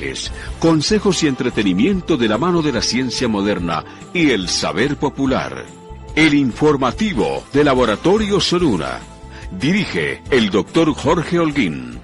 reportajes, consejos y entretenimiento de la mano de la ciencia moderna y el saber popular. El informativo de Laboratorio Soluna. Dirige el doctor Jorge Holguín.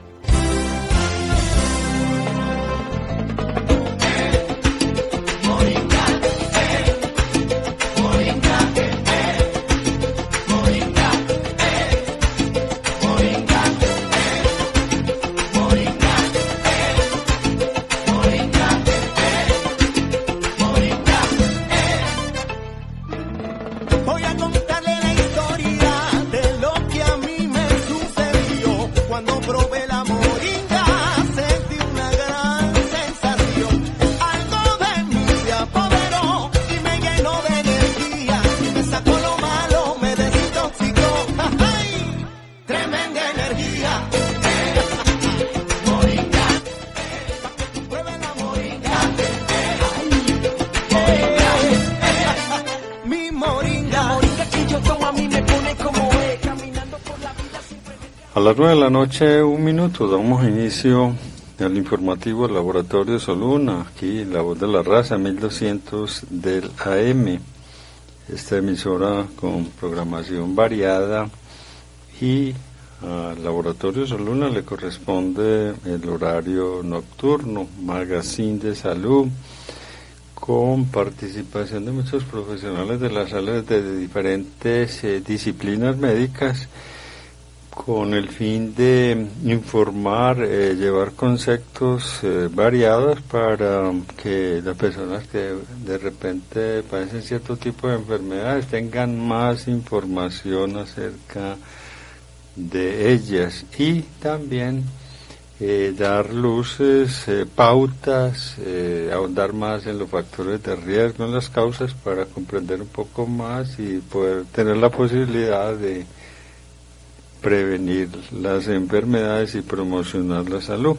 A las 9 de la noche, 1 minuto, damos inicio al informativo del Laboratorio Soluna, aquí La Voz de la Raza, 1200 del AM, esta emisora con programación variada, y al Laboratorio Soluna le corresponde el horario nocturno, magazine de salud, con participación de muchos profesionales de la salud de diferentes disciplinas médicas, con el fin de informar, llevar conceptos variados para que las personas que de repente padecen cierto tipo de enfermedades tengan más información acerca de ellas, y también dar luces, pautas, ahondar más en los factores de riesgo, en las causas, para comprender un poco más y poder tener la posibilidad de prevenir las enfermedades y promocionar la salud.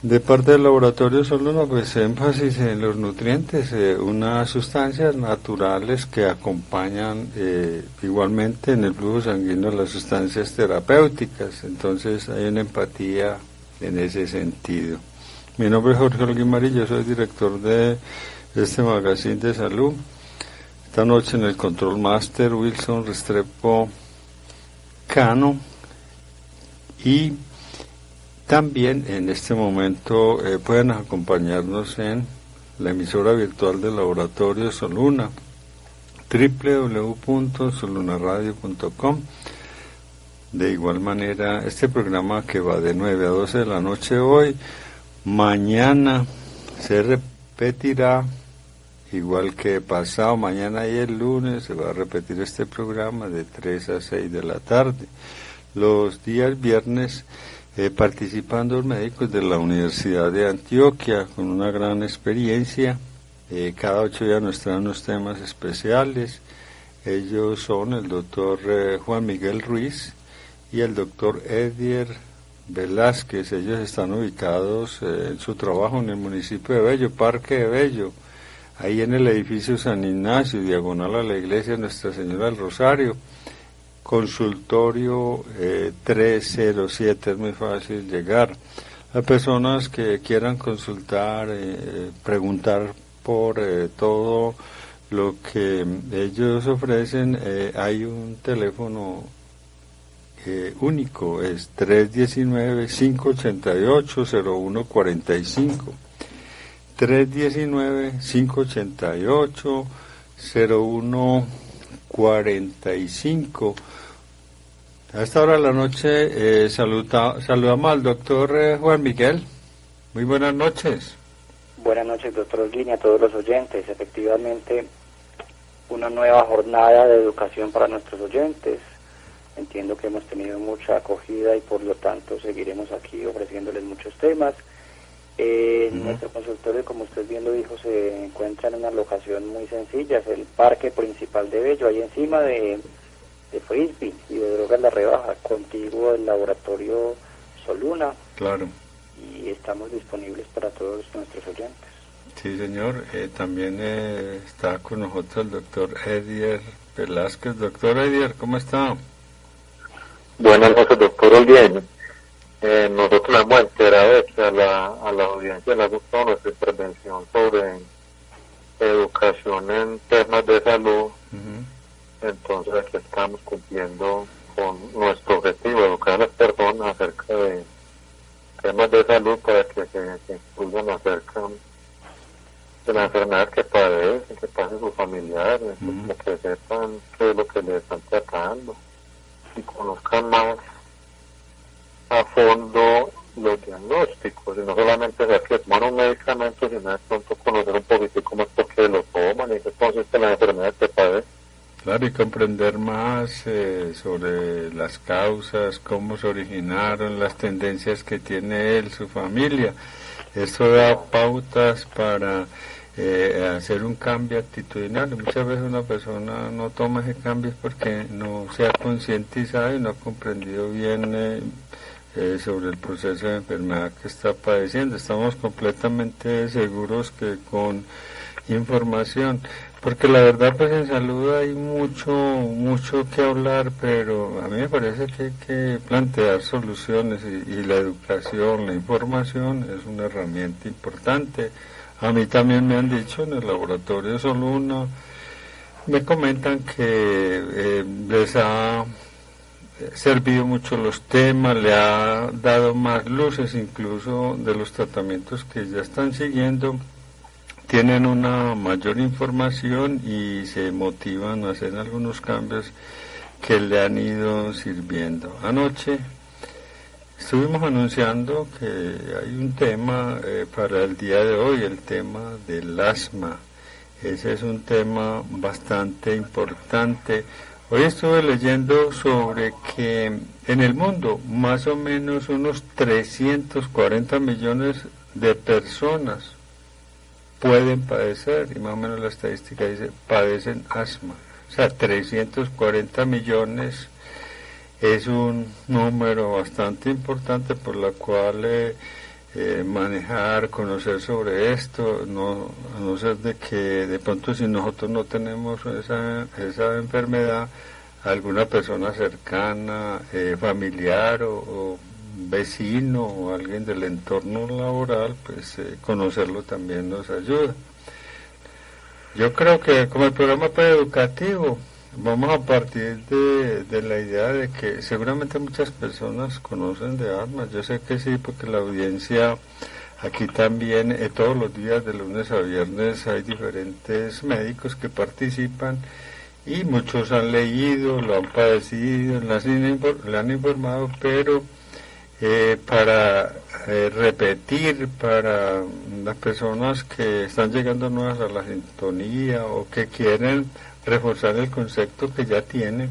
De parte del Laboratorio Soluna, pues énfasis en los nutrientes, unas sustancias naturales que acompañan igualmente en el flujo sanguíneo las sustancias terapéuticas. Entonces hay una empatía en ese sentido. Mi nombre es Jorge Holguín, yo soy director de este magazine de salud. Esta noche en el Control Master, Wilson Restrepo Cano, y también en este momento pueden acompañarnos en la emisora virtual del Laboratorio Soluna, www.solunaradio.com. De igual manera, este programa que va de 9 a 12 de la noche hoy, mañana se repetirá, igual que pasado mañana y el lunes, se va a repetir este programa de 3 a 6 de la tarde. Los días viernes participan 2 médicos de la Universidad de Antioquia con una gran experiencia. Cada 8 días nos traen unos temas especiales. Ellos son el doctor Juan Miguel Ruiz y el doctor Edier Velázquez. Ellos están ubicados en su trabajo en el municipio de Bello, Parque de Bello, ahí en el edificio San Ignacio, diagonal a la iglesia Nuestra Señora del Rosario, consultorio 307, es muy fácil llegar. Las personas que quieran consultar, preguntar por todo lo que ellos ofrecen, hay un teléfono único, es 319-588-0145. 319-588-0145. A esta hora de la noche saludamos al doctor Juan Miguel. Muy buenas noches. Buenas noches, doctor Holguín, y a todos los oyentes. Efectivamente, una nueva jornada de educación para nuestros oyentes. Entiendo que hemos tenido mucha acogida y por lo tanto seguiremos aquí ofreciéndoles muchos temas. Nuestro consultorio, como usted bien lo dijo, se encuentra en una locación muy sencilla, es el parque principal de Bello, ahí encima de Frisbee y de Drogas La Rebaja, contiguo el Laboratorio Soluna. Claro. Y estamos disponibles para todos nuestros oyentes. Sí, señor. También está con nosotros el doctor Edier Velázquez. Doctor Edier, ¿cómo está? Buenas noches, doctor Holguín. nosotros nos hemos enterado de que a la audiencia le ha gustado nuestra intervención sobre educación en temas de salud. Entonces aquí estamos cumpliendo con nuestro objetivo, educar a las personas acerca de temas de salud para que se instruyan acerca de la enfermedad que padecen, que pasen sus familiares, como que sepan qué es lo que les están tratando y conozcan más a fondo los diagnósticos, y no solamente saber que toman un medicamento, sino de pronto conocer un poquito cómo es por qué lo toman y qué consiste en la enfermedad que padecen. Claro, y comprender más sobre las causas, cómo se originaron, las tendencias que tiene él, su familia. Esto da pautas para hacer un cambio actitudinal. Muchas veces una persona no toma ese cambio porque no se ha concientizado y no ha comprendido bien sobre el proceso de enfermedad que está padeciendo. Estamos completamente seguros que con información, porque la verdad pues en salud hay mucho que hablar, pero a mí me parece que hay que plantear soluciones y la educación, la información es una herramienta importante. A mí también me han dicho en el laboratorio Soluna, me comentan que les ha servido mucho los temas, le ha dado más luces incluso de los tratamientos que ya están siguiendo, tienen una mayor información y se motivan a hacer algunos cambios que le han ido sirviendo. Anoche estuvimos anunciando que hay un tema para el día de hoy, el tema del asma. Ese es un tema bastante importante. Hoy estuve leyendo sobre que en el mundo más o menos unos 340 millones de personas pueden padecer, y más o menos la estadística dice, padecen asma. O sea, 340 millones es un número bastante importante por la cual manejar, conocer sobre esto, a no ser de que de pronto si nosotros no tenemos esa enfermedad, alguna persona cercana, familiar o vecino o alguien del entorno laboral, pues conocerlo también nos ayuda. Yo creo que como el programa educativo vamos a partir de la idea de que seguramente muchas personas conocen de asma. Yo sé que sí, porque la audiencia aquí también todos los días de lunes a viernes hay diferentes médicos que participan y muchos han leído, lo han padecido, le han informado, pero para repetir para las personas que están llegando nuevas a la sintonía o que quieren reforzar el concepto que ya tienen,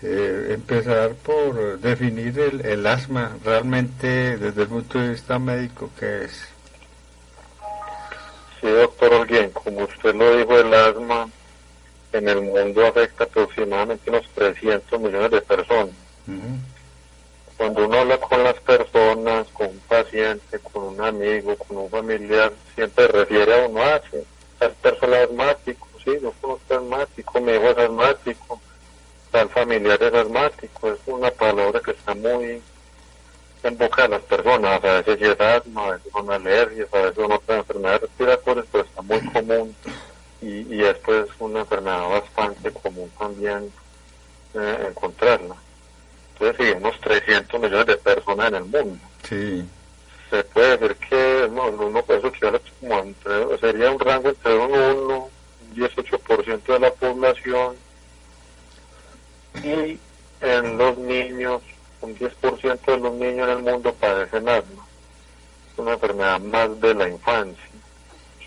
empezar por definir el asma realmente desde el punto de vista médico, ¿qué es? Sí, doctor Holguín, como usted lo dijo, el asma en el mundo afecta aproximadamente unos 300 millones de personas. Cuando uno habla con las personas, con un paciente, con un amigo, con un familiar, siempre refiere a uno, sí, tal persona es asmático, sí, yo conozco asmático, mi hijo es asmático, tal familiar es asmático. Es una palabra que está muy en boca de las personas. A veces sí es asma, a veces son alergias, a veces son otras enfermedades respiratorias, pero está muy común y esto es una enfermedad bastante común también encontrarla. Entonces, sí, unos 300 millones de personas en el mundo. Sí. Se puede decir que uno por eso que como sería un rango entre un 1 y 18% de la población, y en los niños, un 10% de los niños en el mundo padecen asma. Es una enfermedad más de la infancia,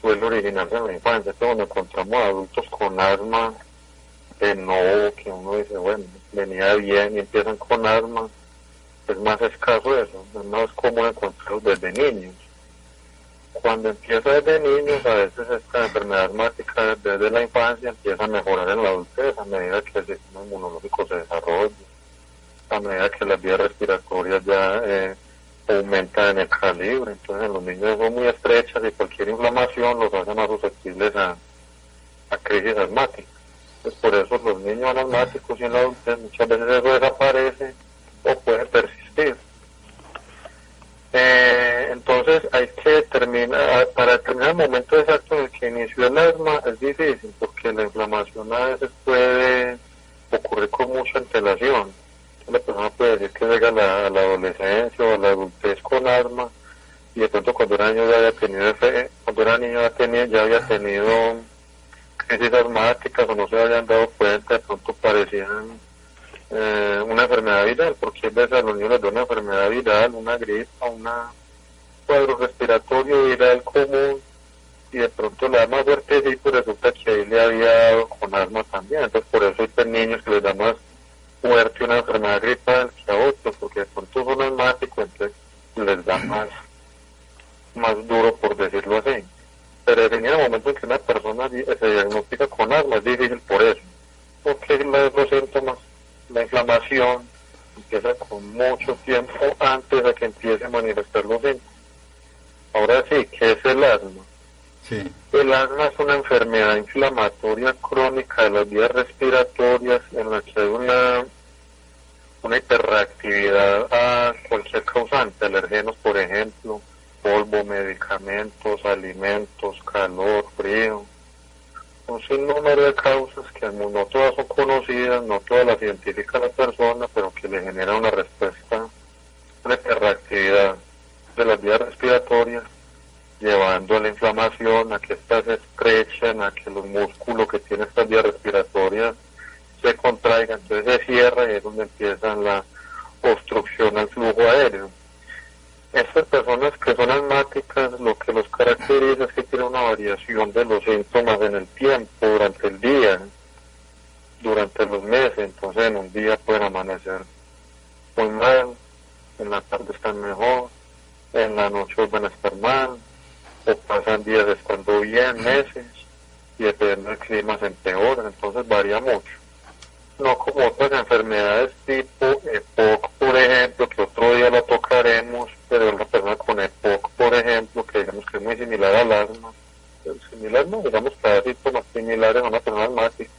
suele originarse en la infancia. Es cuando encontramos adultos con asma de nuevo, que uno dice, bueno, venía bien y empiezan con asma, es más escaso eso, es más común encontrarlos desde niños. Cuando empieza desde niños, a veces esta enfermedad asmática desde la infancia empieza a mejorar en la adultez a medida que el sistema inmunológico se desarrolla, a medida que las vías respiratorias ya aumentan en el calibre. Entonces en los niños son muy estrechas y cualquier inflamación los hace más susceptibles a crisis asmáticas. Pues por eso los niños asmáticos y en la adultez muchas veces eso desaparece o puede persistir. Entonces hay que determinar, para determinar el momento exacto en el que inició el asma es difícil, porque la inflamación a veces puede ocurrir con mucha antelación. La persona puede decir que llega a la adolescencia o a la adultez con asma, y de pronto cuando era niño ya había tenido crisis asmáticas, o no se habían dado cuenta, de pronto parecían una enfermedad viral, porque a veces a los niños les da una enfermedad viral, una gripa, un cuadro respiratorio viral común, y de pronto le da más fuerte, y pues resulta que ahí le había dado con asma también. Entonces por eso hay niños que les da más fuerte una enfermedad gripal que a otros, porque de pronto son asmáticos, entonces les da más duro, por decirlo así. Pero definir el momento en que una persona se diagnostica con asma es difícil por eso, porque los síntomas, la inflamación empieza con mucho tiempo antes de que empiece a manifestar los síntomas. Ahora sí, ¿qué es el asma? Sí. El asma es una enfermedad inflamatoria crónica de las vías respiratorias en la que hay una hiperreactividad a cualquier causante, alergenos por ejemplo, polvo, medicamentos, alimentos, calor, frío. Un sinnúmero de causas que no todas son conocidas, no todas las identifica la persona, pero que le genera una respuesta, una hiperreactividad de las vías respiratorias, llevando a la inflamación, a que éstas se estrechen, a que los músculos que tienen estas vías respiratorias se contraigan, entonces se cierra y es donde empiezan la obstrucción al flujo aéreo. Estas personas que son asmáticas, lo que los caracteriza es que tienen una variación de los síntomas en el tiempo, durante el día, durante los meses. Entonces en un día pueden amanecer muy mal, en la tarde están mejor, en la noche van a estar mal, o pasan días estando bien, meses, y dependiendo del clima se empeoran, entonces varía mucho. No como otras enfermedades tipo EPOC, por ejemplo, que otro día la tocaremos, pero una persona con EPOC, por ejemplo, que digamos que es muy similar al asma, similar no, digamos que hay síntomas similares a una persona asmática.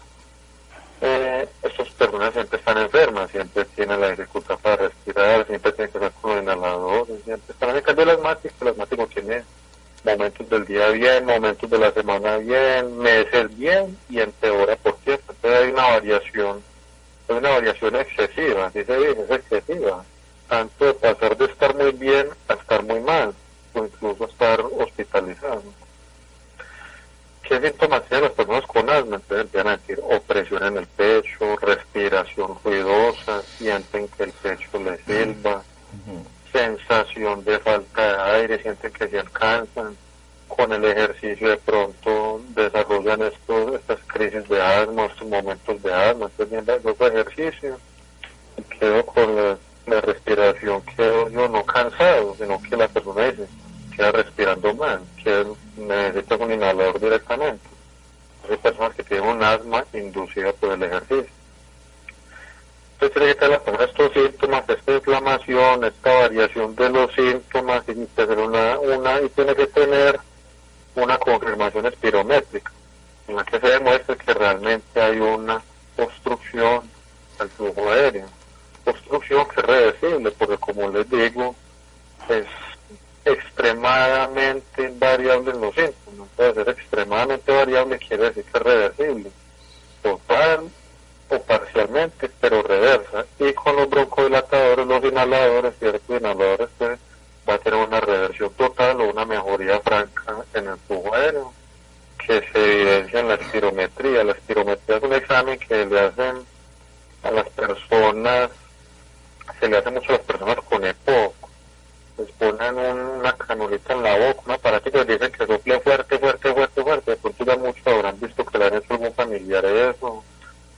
Estas personas siempre están enfermas, siempre tienen la dificultad para respirar, siempre tienen que estar con los inhaladores, siempre están. En cambio el asmático tiene momentos del día bien, momentos de la semana bien, meses bien, y empeora por tiempo. Entonces hay una variación excesiva, así se dice, es excesiva, tanto de pasar de estar muy bien a estar muy mal, o incluso a estar hospitalizado. ¿Qué síntomas tienen las personas con asma? Entonces empiezan a decir opresión en el pecho, respiración ruidosa, sienten que el pecho les silba, sensación de falta de aire, sienten que se alcanzan. Con el ejercicio de pronto desarrollan estas crisis de asma, estos momentos de asma. Entonces viendo el ejercicio, quedo con la respiración, quedo yo no cansado, sino que la persona dice, queda respirando mal, que necesita un inhalador directamente. Hay personas que tienen un asma inducida por el ejercicio. Entonces tiene que tener la persona estos síntomas, esta inflamación, esta variación de los síntomas, y tiene que tener una confirmación espirométrica, en la que se demuestre que realmente hay una obstrucción al flujo aéreo. Obstrucción que es reversible, porque como les digo, es extremadamente variable en los síntomas. Puede ser extremadamente variable, quiere decir que es reversible, total o parcialmente, pero reversa. Y con los broncodilatadores, los inhaladores, ciertos inhaladores, pues va a tener una reversión total o una mejoría franca en el flujo aéreo, que se evidencia en la espirometría. La espirometría es un examen que le hacen a las personas, se le hace mucho a las personas con EPOC. Les ponen una canulita en la boca, un aparatito, les dicen que sople fuerte, fuerte, fuerte, fuerte. De pronto ya muchos habrán visto que le han hecho algún familiar eso,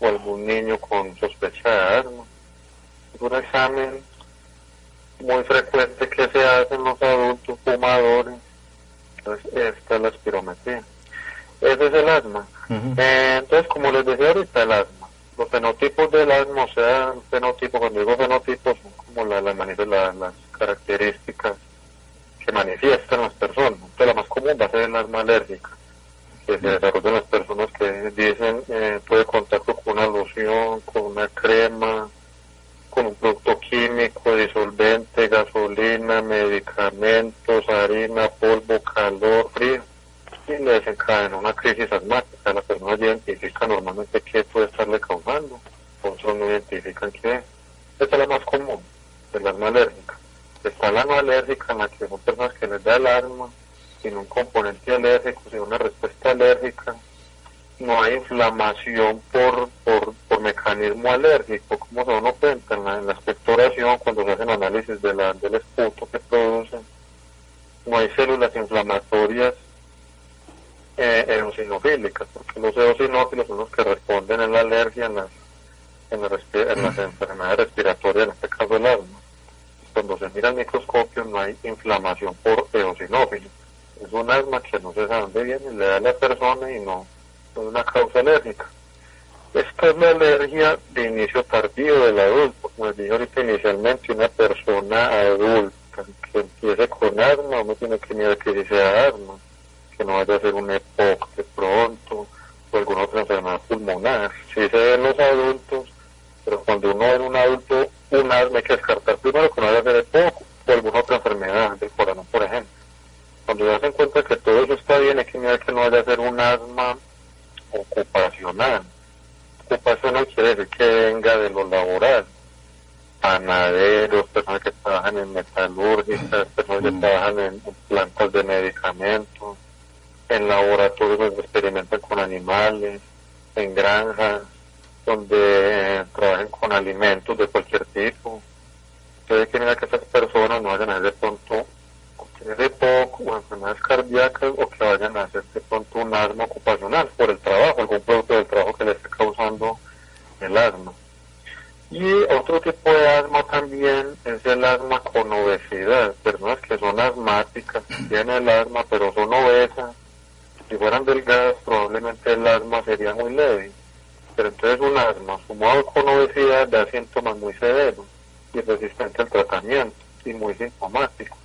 o algún niño con sospecha de asma. Es un examen muy frecuente que se hace en los adultos fumadores. Entonces esta es la espirometría. Ese es el asma. Entonces, como les decía ahorita, el asma, los fenotipos del asma, o sea, el fenotipo, cuando digo fenotipos, son como las características que manifiestan las personas. Entonces la más común va a ser el asma alérgica, que se desarrolla en las personas que dicen puede contacto con una loción, con una crema, con un producto químico, disolvente, gasolina, medicamento, alimentos, harina, polvo, calor, frío, y le desencadena una crisis asmática. La persona ya identifica normalmente qué puede estarle causando, otros no identifican qué es. Esta es la más común, el asma alérgica. Está la no alérgica, en la que son personas que les da el asma, sin un componente alérgico, sin una respuesta alérgica. No hay inflamación por mecanismo alérgico, como se uno cuenta en la expectoración, cuando se hacen análisis del esputo que producen. No hay células inflamatorias eosinofílicas, porque los eosinófilos son los que responden en la alergia, en las enfermedades respiratorias, en este caso el asma. Cuando se mira al microscopio no hay inflamación por eosinófilos. Es un asma que no se sabe dónde viene, le da a la persona y no es una causa alérgica. Esta es la alergia de inicio tardío del adulto. Como les dije ahorita inicialmente, una persona adulta que empiece con asma, uno tiene que mirar que si sea asma, que no vaya a ser un EPOC de pronto, o alguna otra enfermedad pulmonar. Si se ve en los adultos, pero cuando uno ve en un adulto un asma hay que descartar primero que no vaya a ser EPOC o alguna otra enfermedad del corazón, por ejemplo. Cuando ya se encuentra que todo eso está bien, hay que mirar que no vaya a ser un asma ocupacional. Ocupacional quiere decir que venga de lo laboral. Panaderos, personas que trabajan en metalúrgicas, personas que trabajan en plantas de medicamentos, en laboratorios donde experimentan con animales, en granjas, donde trabajen con alimentos de cualquier tipo. Entonces hay que mirar que estas personas no vayan a de pronto de poco o enfermedades cardíacas o que vayan a hacer de pronto un asma ocupacional por el trabajo, algún producto del trabajo que le esté causando el asma. Y otro tipo de asma también es el asma con obesidad, personas que son asmáticas, tienen el asma pero son obesas. Si fueran delgadas probablemente el asma sería muy leve, pero entonces un asma sumado con obesidad da síntomas muy severos y resistente al tratamiento y muy sintomáticos.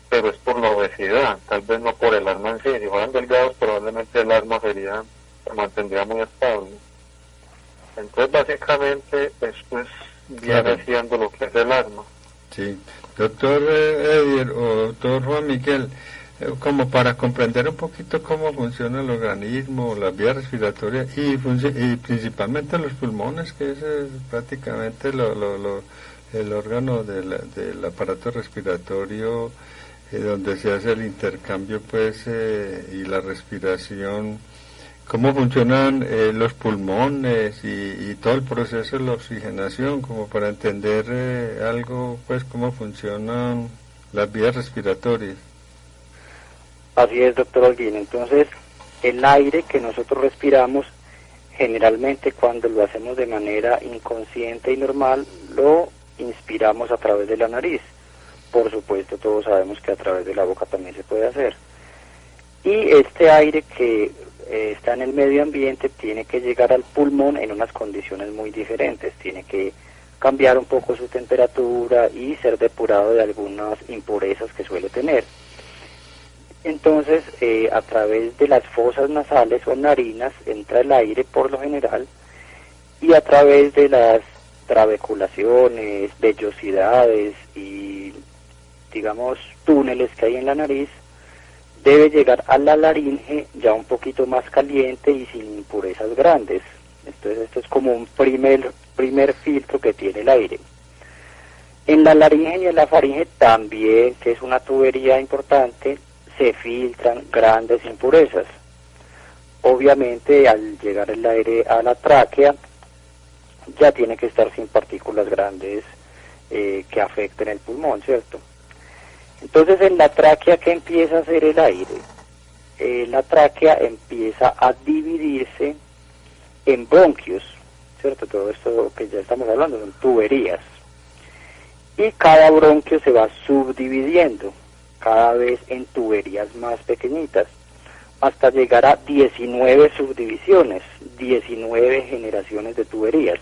Pero es por la obesidad, tal vez no por el asma en sí. Si fueran delgados, probablemente el asma se mantendría muy estable. Entonces, básicamente, esto viene siendo lo que es el asma. Sí. Doctor Edier o doctor Juan Miguel, como para comprender un poquito cómo funciona el organismo, las vías respiratorias y principalmente los pulmones, que es prácticamente el órgano del aparato respiratorio, donde se hace el intercambio y la respiración, cómo funcionan los pulmones y todo el proceso de la oxigenación, como para entender algo, pues cómo funcionan las vías respiratorias. Así es, doctor Holguín. Entonces, el aire que nosotros respiramos, generalmente cuando lo hacemos de manera inconsciente y normal, lo inspiramos a través de la nariz. Por supuesto, todos sabemos que a través de la boca también se puede hacer. Y este aire que está en el medio ambiente tiene que llegar al pulmón en unas condiciones muy diferentes. Tiene que cambiar un poco su temperatura y ser depurado de algunas impurezas que suele tener. Entonces, a través de las fosas nasales o narinas entra el aire por lo general, y a través de las trabeculaciones, vellosidades y, digamos, túneles que hay en la nariz, debe llegar a la laringe ya un poquito más caliente y sin impurezas grandes. Entonces esto es como un primer filtro que tiene el aire. En la laringe y en la faringe también, que es una tubería importante, se filtran grandes impurezas. Obviamente al llegar el aire a la tráquea ya tiene que estar sin partículas grandes que afecten el pulmón, ¿cierto? Entonces en la tráquea, ¿qué empieza a hacer el aire? La tráquea empieza a dividirse en bronquios, ¿cierto? Todo esto que ya estamos hablando son tuberías. Y cada bronquio se va subdividiendo cada vez en tuberías más pequeñitas, hasta llegar a 19 subdivisiones, 19 generaciones de tuberías,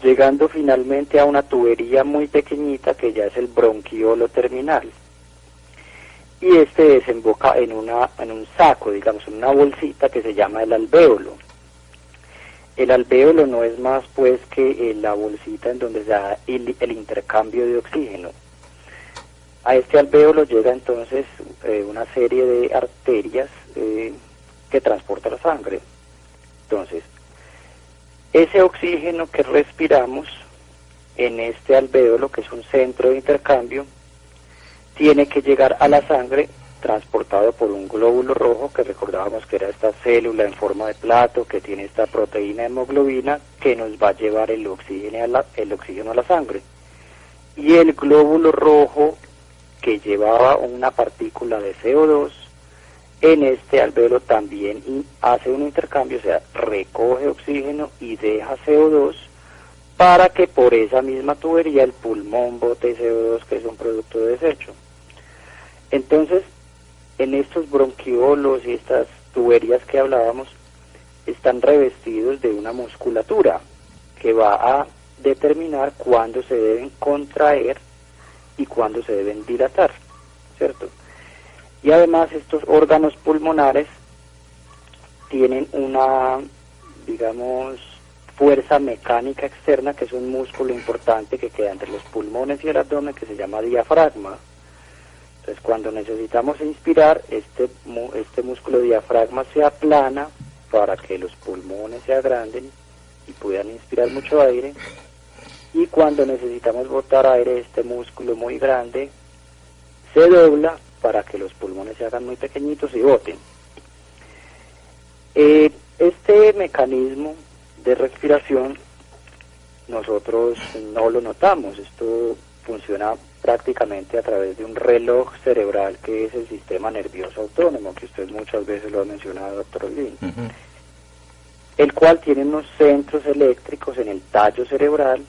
llegando finalmente a una tubería muy pequeñita que ya es el bronquiolo terminal. Y este desemboca en un saco, digamos, en una bolsita que se llama el alvéolo. El alvéolo no es más pues que la bolsita en donde se da el intercambio de oxígeno. A este alvéolo llega entonces una serie de arterias que transporta la sangre. Entonces, ese oxígeno que respiramos en este alvéolo, que es un centro de intercambio, tiene que llegar a la sangre transportado por un glóbulo rojo, que recordábamos que era esta célula en forma de plato que tiene esta proteína hemoglobina que nos va a llevar el oxígeno a la sangre. Y el glóbulo rojo que llevaba una partícula de CO2 en este alvéolo también hace un intercambio, o sea, recoge oxígeno y deja CO2 para que por esa misma tubería el pulmón bote CO2, que es un producto de desecho. Entonces, en estos bronquiolos y estas tuberías que hablábamos, están revestidos de una musculatura que va a determinar cuándo se deben contraer y cuándo se deben dilatar, ¿cierto? Y además estos órganos pulmonares tienen una, digamos, fuerza mecánica externa, que es un músculo importante que queda entre los pulmones y el abdomen, que se llama diafragma. Entonces, cuando necesitamos inspirar, este músculo diafragma se aplana para que los pulmones se agranden y puedan inspirar mucho aire. Y cuando necesitamos botar aire, este músculo muy grande se dobla para que los pulmones se hagan muy pequeñitos y boten. Este mecanismo de respiración nosotros no lo notamos. Esto funciona prácticamente a través de un reloj cerebral que es el sistema nervioso autónomo, que usted muchas veces lo ha mencionado, doctor Olguín, el cual tiene unos centros eléctricos en el tallo cerebral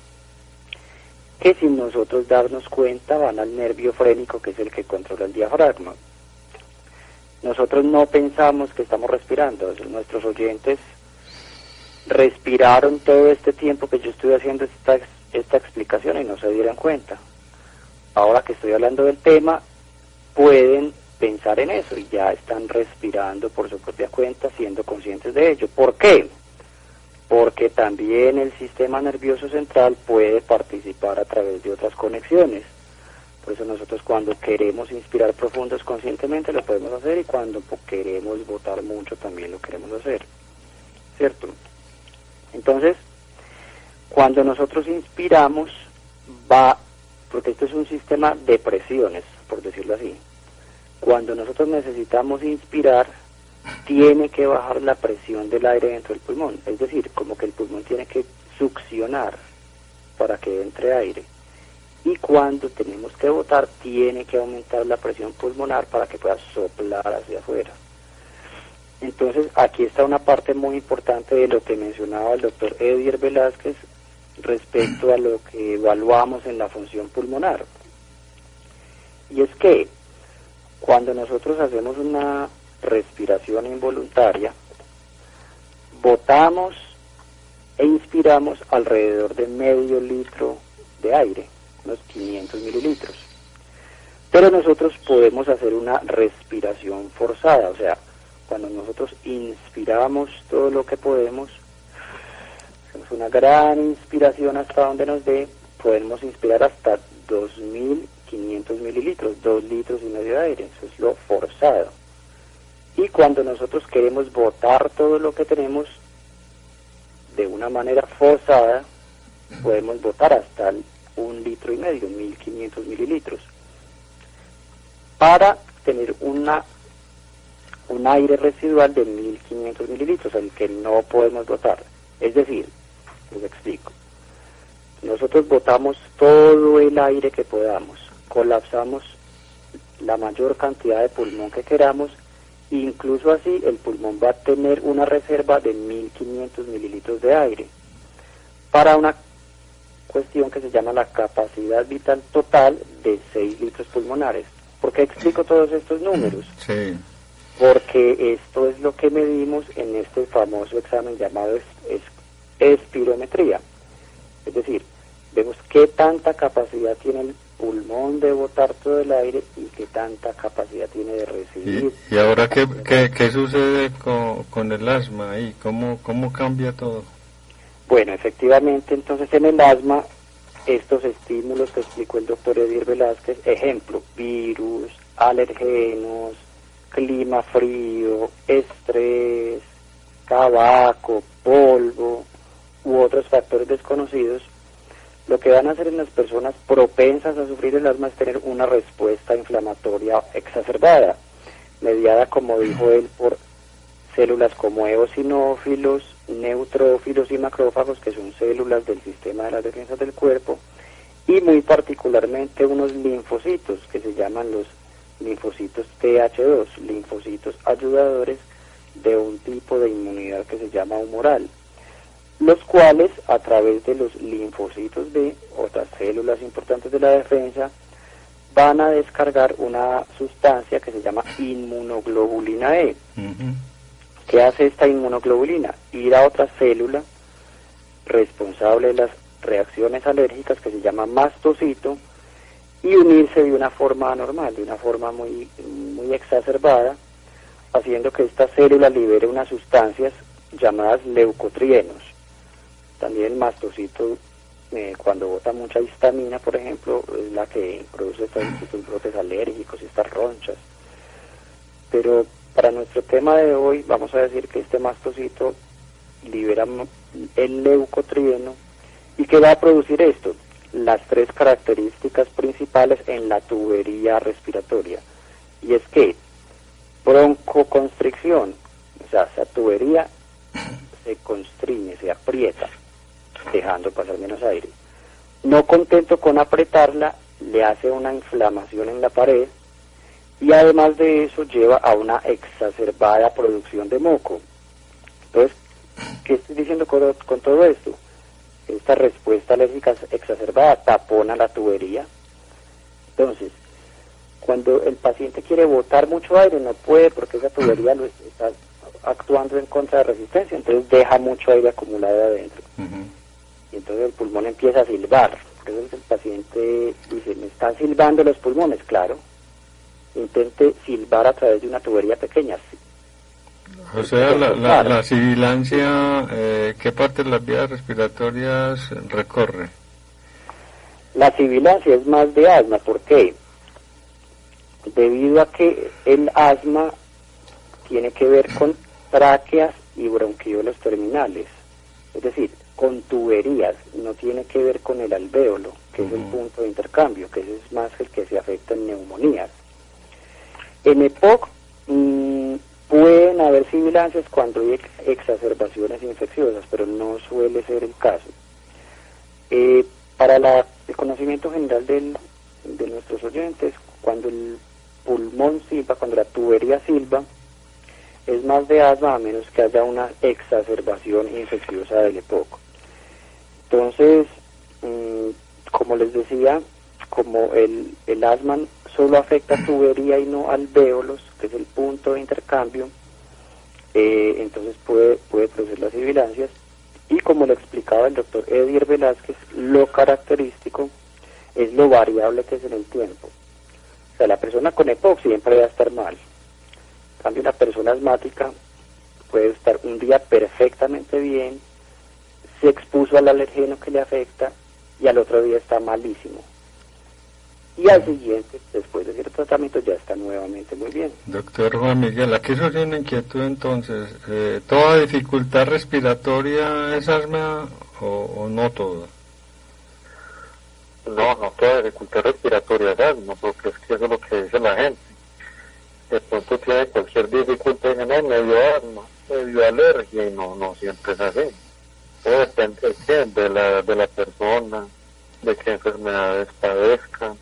que sin nosotros darnos cuenta van al nervio frénico, que es el que controla el diafragma. Nosotros no pensamos que estamos respirando. Nuestros oyentes respiraron todo este tiempo que yo estuve haciendo esta explicación y no se dieron cuenta. Ahora que estoy hablando del tema, pueden pensar en eso y ya están respirando por su propia cuenta, siendo conscientes de ello. ¿Por qué? Porque también el sistema nervioso central puede participar a través de otras conexiones. Por eso nosotros cuando queremos inspirar profundos conscientemente lo podemos hacer, y cuando queremos botar mucho también lo queremos hacer, ¿cierto? Entonces, cuando nosotros inspiramos, porque esto es un sistema de presiones, por decirlo así. Cuando nosotros necesitamos inspirar, tiene que bajar la presión del aire dentro del pulmón, es decir, como que el pulmón tiene que succionar para que entre aire, y cuando tenemos que botar tiene que aumentar la presión pulmonar para que pueda soplar hacia afuera. Entonces aquí está una parte muy importante de lo que mencionaba el doctor Edier Velázquez respecto a lo que evaluamos en la función pulmonar, y es que cuando nosotros hacemos una respiración involuntaria, botamos e inspiramos alrededor de medio litro de aire, unos 500 mililitros. Pero nosotros podemos hacer una respiración forzada, o sea, cuando nosotros inspiramos todo lo que podemos, hacemos una gran inspiración hasta donde nos dé, podemos inspirar hasta 2.500 mililitros, 2 litros y medio de aire, eso es lo forzado. Y cuando nosotros queremos botar todo lo que tenemos de una manera forzada, podemos botar hasta 1,5 litros, 1.500 mililitros, para tener un aire residual de 1.500 mililitros, el que no podemos botar. Es decir, les explico, nosotros botamos todo el aire que podamos, colapsamos la mayor cantidad de pulmón que queramos, incluso así el pulmón va a tener una reserva de 1.500 mililitros de aire para una cuestión que se llama la capacidad vital total de 6 litros pulmonares. ¿Por qué explico todos estos números? Sí. Porque esto es lo que medimos en este famoso examen llamado espirometría. Es decir, vemos qué tanta capacidad tiene el pulmón de botar todo el aire y qué tanta capacidad tiene de recibir. ¿Y ahora qué sucede con el asma ahí? ¿Cómo cambia todo? Bueno, efectivamente, entonces en el asma estos estímulos que explicó el doctor Edir Velázquez, ejemplo, virus, alergenos, clima frío, estrés, tabaco, polvo u otros factores desconocidos, lo que van a hacer en las personas propensas a sufrir el asma es tener una respuesta inflamatoria exacerbada, mediada, como dijo él, por células como eosinófilos, neutrófilos y macrófagos, que son células del sistema de las defensas del cuerpo, y muy particularmente unos linfocitos que se llaman los linfocitos TH2, linfocitos ayudadores de un tipo de inmunidad que se llama humoral, los cuales a través de los linfocitos B, otras células importantes de la defensa, van a descargar una sustancia que se llama inmunoglobulina E. ¿Qué hace esta inmunoglobulina? Ir a otra célula responsable de las reacciones alérgicas que se llama mastocito y unirse de una forma anormal, de una forma muy exacerbada, haciendo que esta célula libere unas sustancias llamadas leucotrienos. También el mastocito, cuando bota mucha histamina, por ejemplo, es la que produce estos brotes alérgicos y estas ronchas. Pero para nuestro tema de hoy vamos a decir que este mastocito libera el leucotrieno. ¿Y qué va a producir esto? Las tres características principales en la tubería respiratoria. Y es que broncoconstricción, o sea, esa tubería se constriñe, se aprieta, dejando pasar menos aire. No contento con apretarla, le hace una inflamación en la pared y además de eso lleva a una exacerbada producción de moco. Entonces, ¿qué estoy diciendo con todo esto? Esta respuesta alérgica exacerbada tapona la tubería. Entonces, cuando el paciente quiere botar mucho aire, no puede porque esa tubería lo está actuando en contra de resistencia, entonces deja mucho aire acumulado adentro. Y entonces el pulmón empieza a silbar. Por eso el paciente dice, ¿me están silbando los pulmones? Claro. Intente silbar a través de una tubería pequeña. O sea, la sibilancia, ¿qué parte de las vías respiratorias recorre? La sibilancia es más de asma. ¿Por qué? Debido a que el asma tiene que ver con tráqueas y bronquiolos terminales. Es decir, con tuberías, no tiene que ver con el alvéolo, que es el punto de intercambio, que ese es más el que se afecta en neumonías. En EPOC pueden haber sibilancias cuando hay exacerbaciones infecciosas, pero no suele ser el caso. Para el conocimiento general de nuestros oyentes, cuando el pulmón silba, cuando la tubería silba, es más de asma a menos que haya una exacerbación infecciosa del EPOC. Entonces, como les decía, como el asma solo afecta tubería y no alvéolos, que es el punto de intercambio, entonces puede producir las sibilancias. Y como lo explicaba el doctor Edir Velázquez, lo característico es lo variable que es en el tiempo. O sea, la persona con EPOC siempre va a estar mal. En cambio, la persona asmática puede estar un día perfectamente bien, se expuso al alergeno que le afecta y al otro día está malísimo. Y al siguiente, después de cierto tratamiento, ya está nuevamente muy bien. Doctor Juan Miguel, aquí surge una inquietud entonces. ¿Toda dificultad respiratoria es asma o no toda? No toda dificultad respiratoria es asma, porque es que eso es lo que dice la gente. De pronto tiene cualquier dificultad en el medio asma, medio alergia, y no siempre es así. Todo depende de qué, de la persona, de qué enfermedades padezca,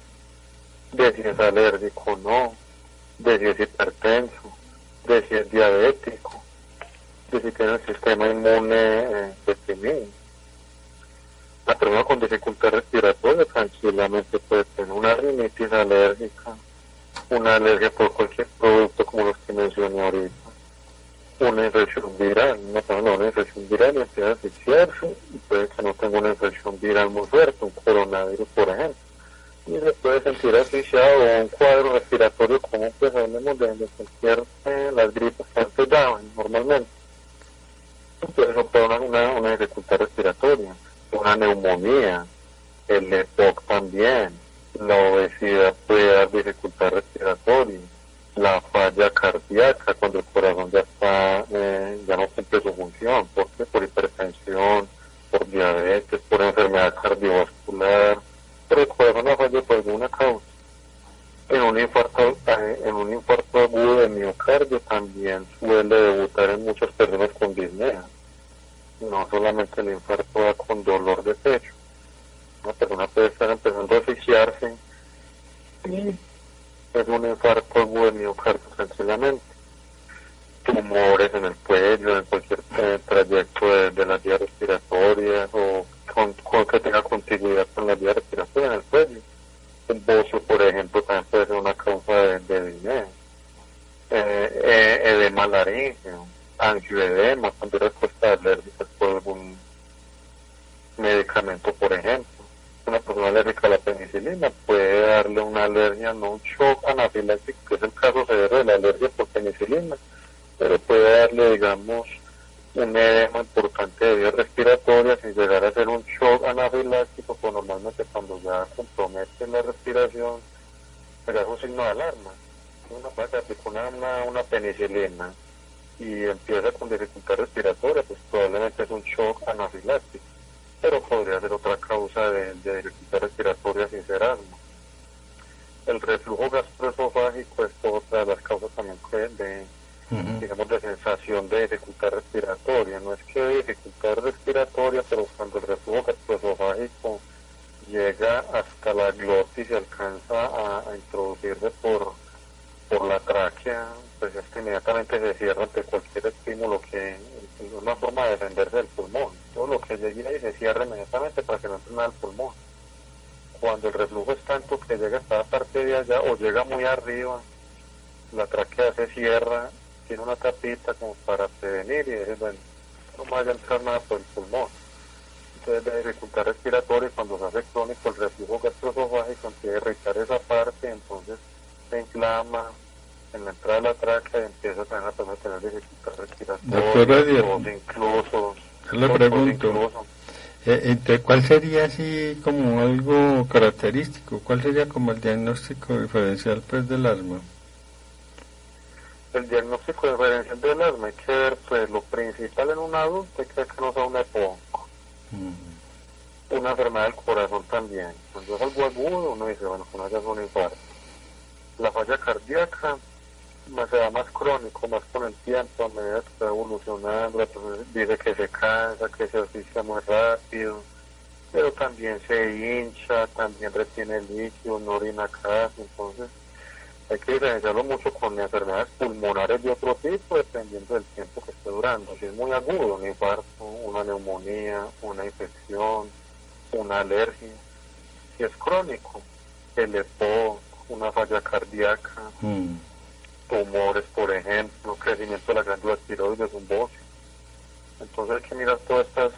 de si es alérgico o no, de si es hipertenso, de si es diabético, de si tiene el sistema inmune deprimido. La persona con dificultad respiratoria tranquilamente puede tener una rinitis alérgica, una alergia por cualquier producto como los que mencioné ahorita, una infección viral, una infección viral y empieza a asfixiarse, y puede que no tenga una infección viral muy fuerte, un coronavirus por ejemplo, y se puede sentir asfixiado o un cuadro respiratorio como pues hablemos de cualquier, las gripas que se daban normalmente. Entonces eso puede una dificultad respiratoria, una neumonía, el EPOC también, la obesidad puede dar dificultad respiratoria, la falla cardíaca cuando el corazón ya está, ya no cumple su función, ¿por qué? Por hipertensión, por diabetes, por enfermedad cardiovascular, pero el corazón no falla por alguna causa. En un infarto agudo de miocardio también suele debutar en muchas personas con disnea. No solamente el infarto da con dolor de pecho. Una persona puede estar empezando a asfixiarse y es un infarto agudo de miocardio sencillamente. Tumores en el cuello, en cualquier trayecto de las vías respiratorias o con que tenga contiguidad con las vías respiratorias en el cuello. Un bocio, por ejemplo, también puede ser una causa de disnea. Edema laríngeo, angioedema, cuando hay respuesta alérgica por algún medicamento, por ejemplo. Una persona alérgica a la penicilina puede darle una alergia, no un shock anafiláctico, que es el caso severo de la alergia por penicilina, pero puede darle, digamos, un edema importante de vías respiratorias sin llegar a ser un shock anafiláctico, pues normalmente cuando ya compromete la respiración, pero es un signo de alarma. Una persona que aplicó una penicilina y empieza con dificultad respiratoria, pues probablemente es un shock anafiláctico, pero podría ser otra causa de dificultad respiratoria sin ser asma. El reflujo gastroesofágico es otra de las causas también digamos, de sensación de dificultad respiratoria. No es que de dificultad respiratoria, pero cuando el reflujo gastroesofágico llega hasta la glotis y alcanza a introducirse por la tráquea, pues es que inmediatamente se cierra ante cualquier estímulo que es una forma de defenderse del pulmón. Todo lo que llegue ahí se cierra inmediatamente para que no entre nada al pulmón. Cuando el reflujo es tanto que llega hasta la parte de allá o llega muy arriba, la tráquea se cierra, tiene una tapita como para prevenir y decir, bueno, no vaya a entrar nada por el pulmón. Entonces de dificultad respiratoria, cuando se hace crónico el reflujo gastroesofágico empieza a irritar esa parte, entonces se inflama en la entrada de la tráquea y empieza también a tener dificultad respiratoria, incluso. Yo le pregunto, ¿cuál sería así como algo característico? ¿Cuál sería como el diagnóstico diferencial pues del asma? El diagnóstico diferencial del asma hay que ver, pues lo principal en un adulto hay que ver que no sea un EPOC. Una enfermedad del corazón también. Cuando es algo agudo uno dice, bueno, que no haya un infarto. La falla cardíaca se da más crónico, más con el tiempo, a medida que está evolucionando, la persona dice que se cansa, que se asfixia muy rápido, pero también se hincha, también retiene líquido, no orina casi, entonces hay que diferenciarlo mucho con enfermedades pulmonares de otro tipo, dependiendo del tiempo que esté durando. Si es muy agudo, un infarto, una neumonía, una infección, una alergia. Si es crónico, el EPOC, una falla cardíaca, tumores, por ejemplo, crecimiento de la glándula tiroides, un bocio. Entonces hay que mirar todas estas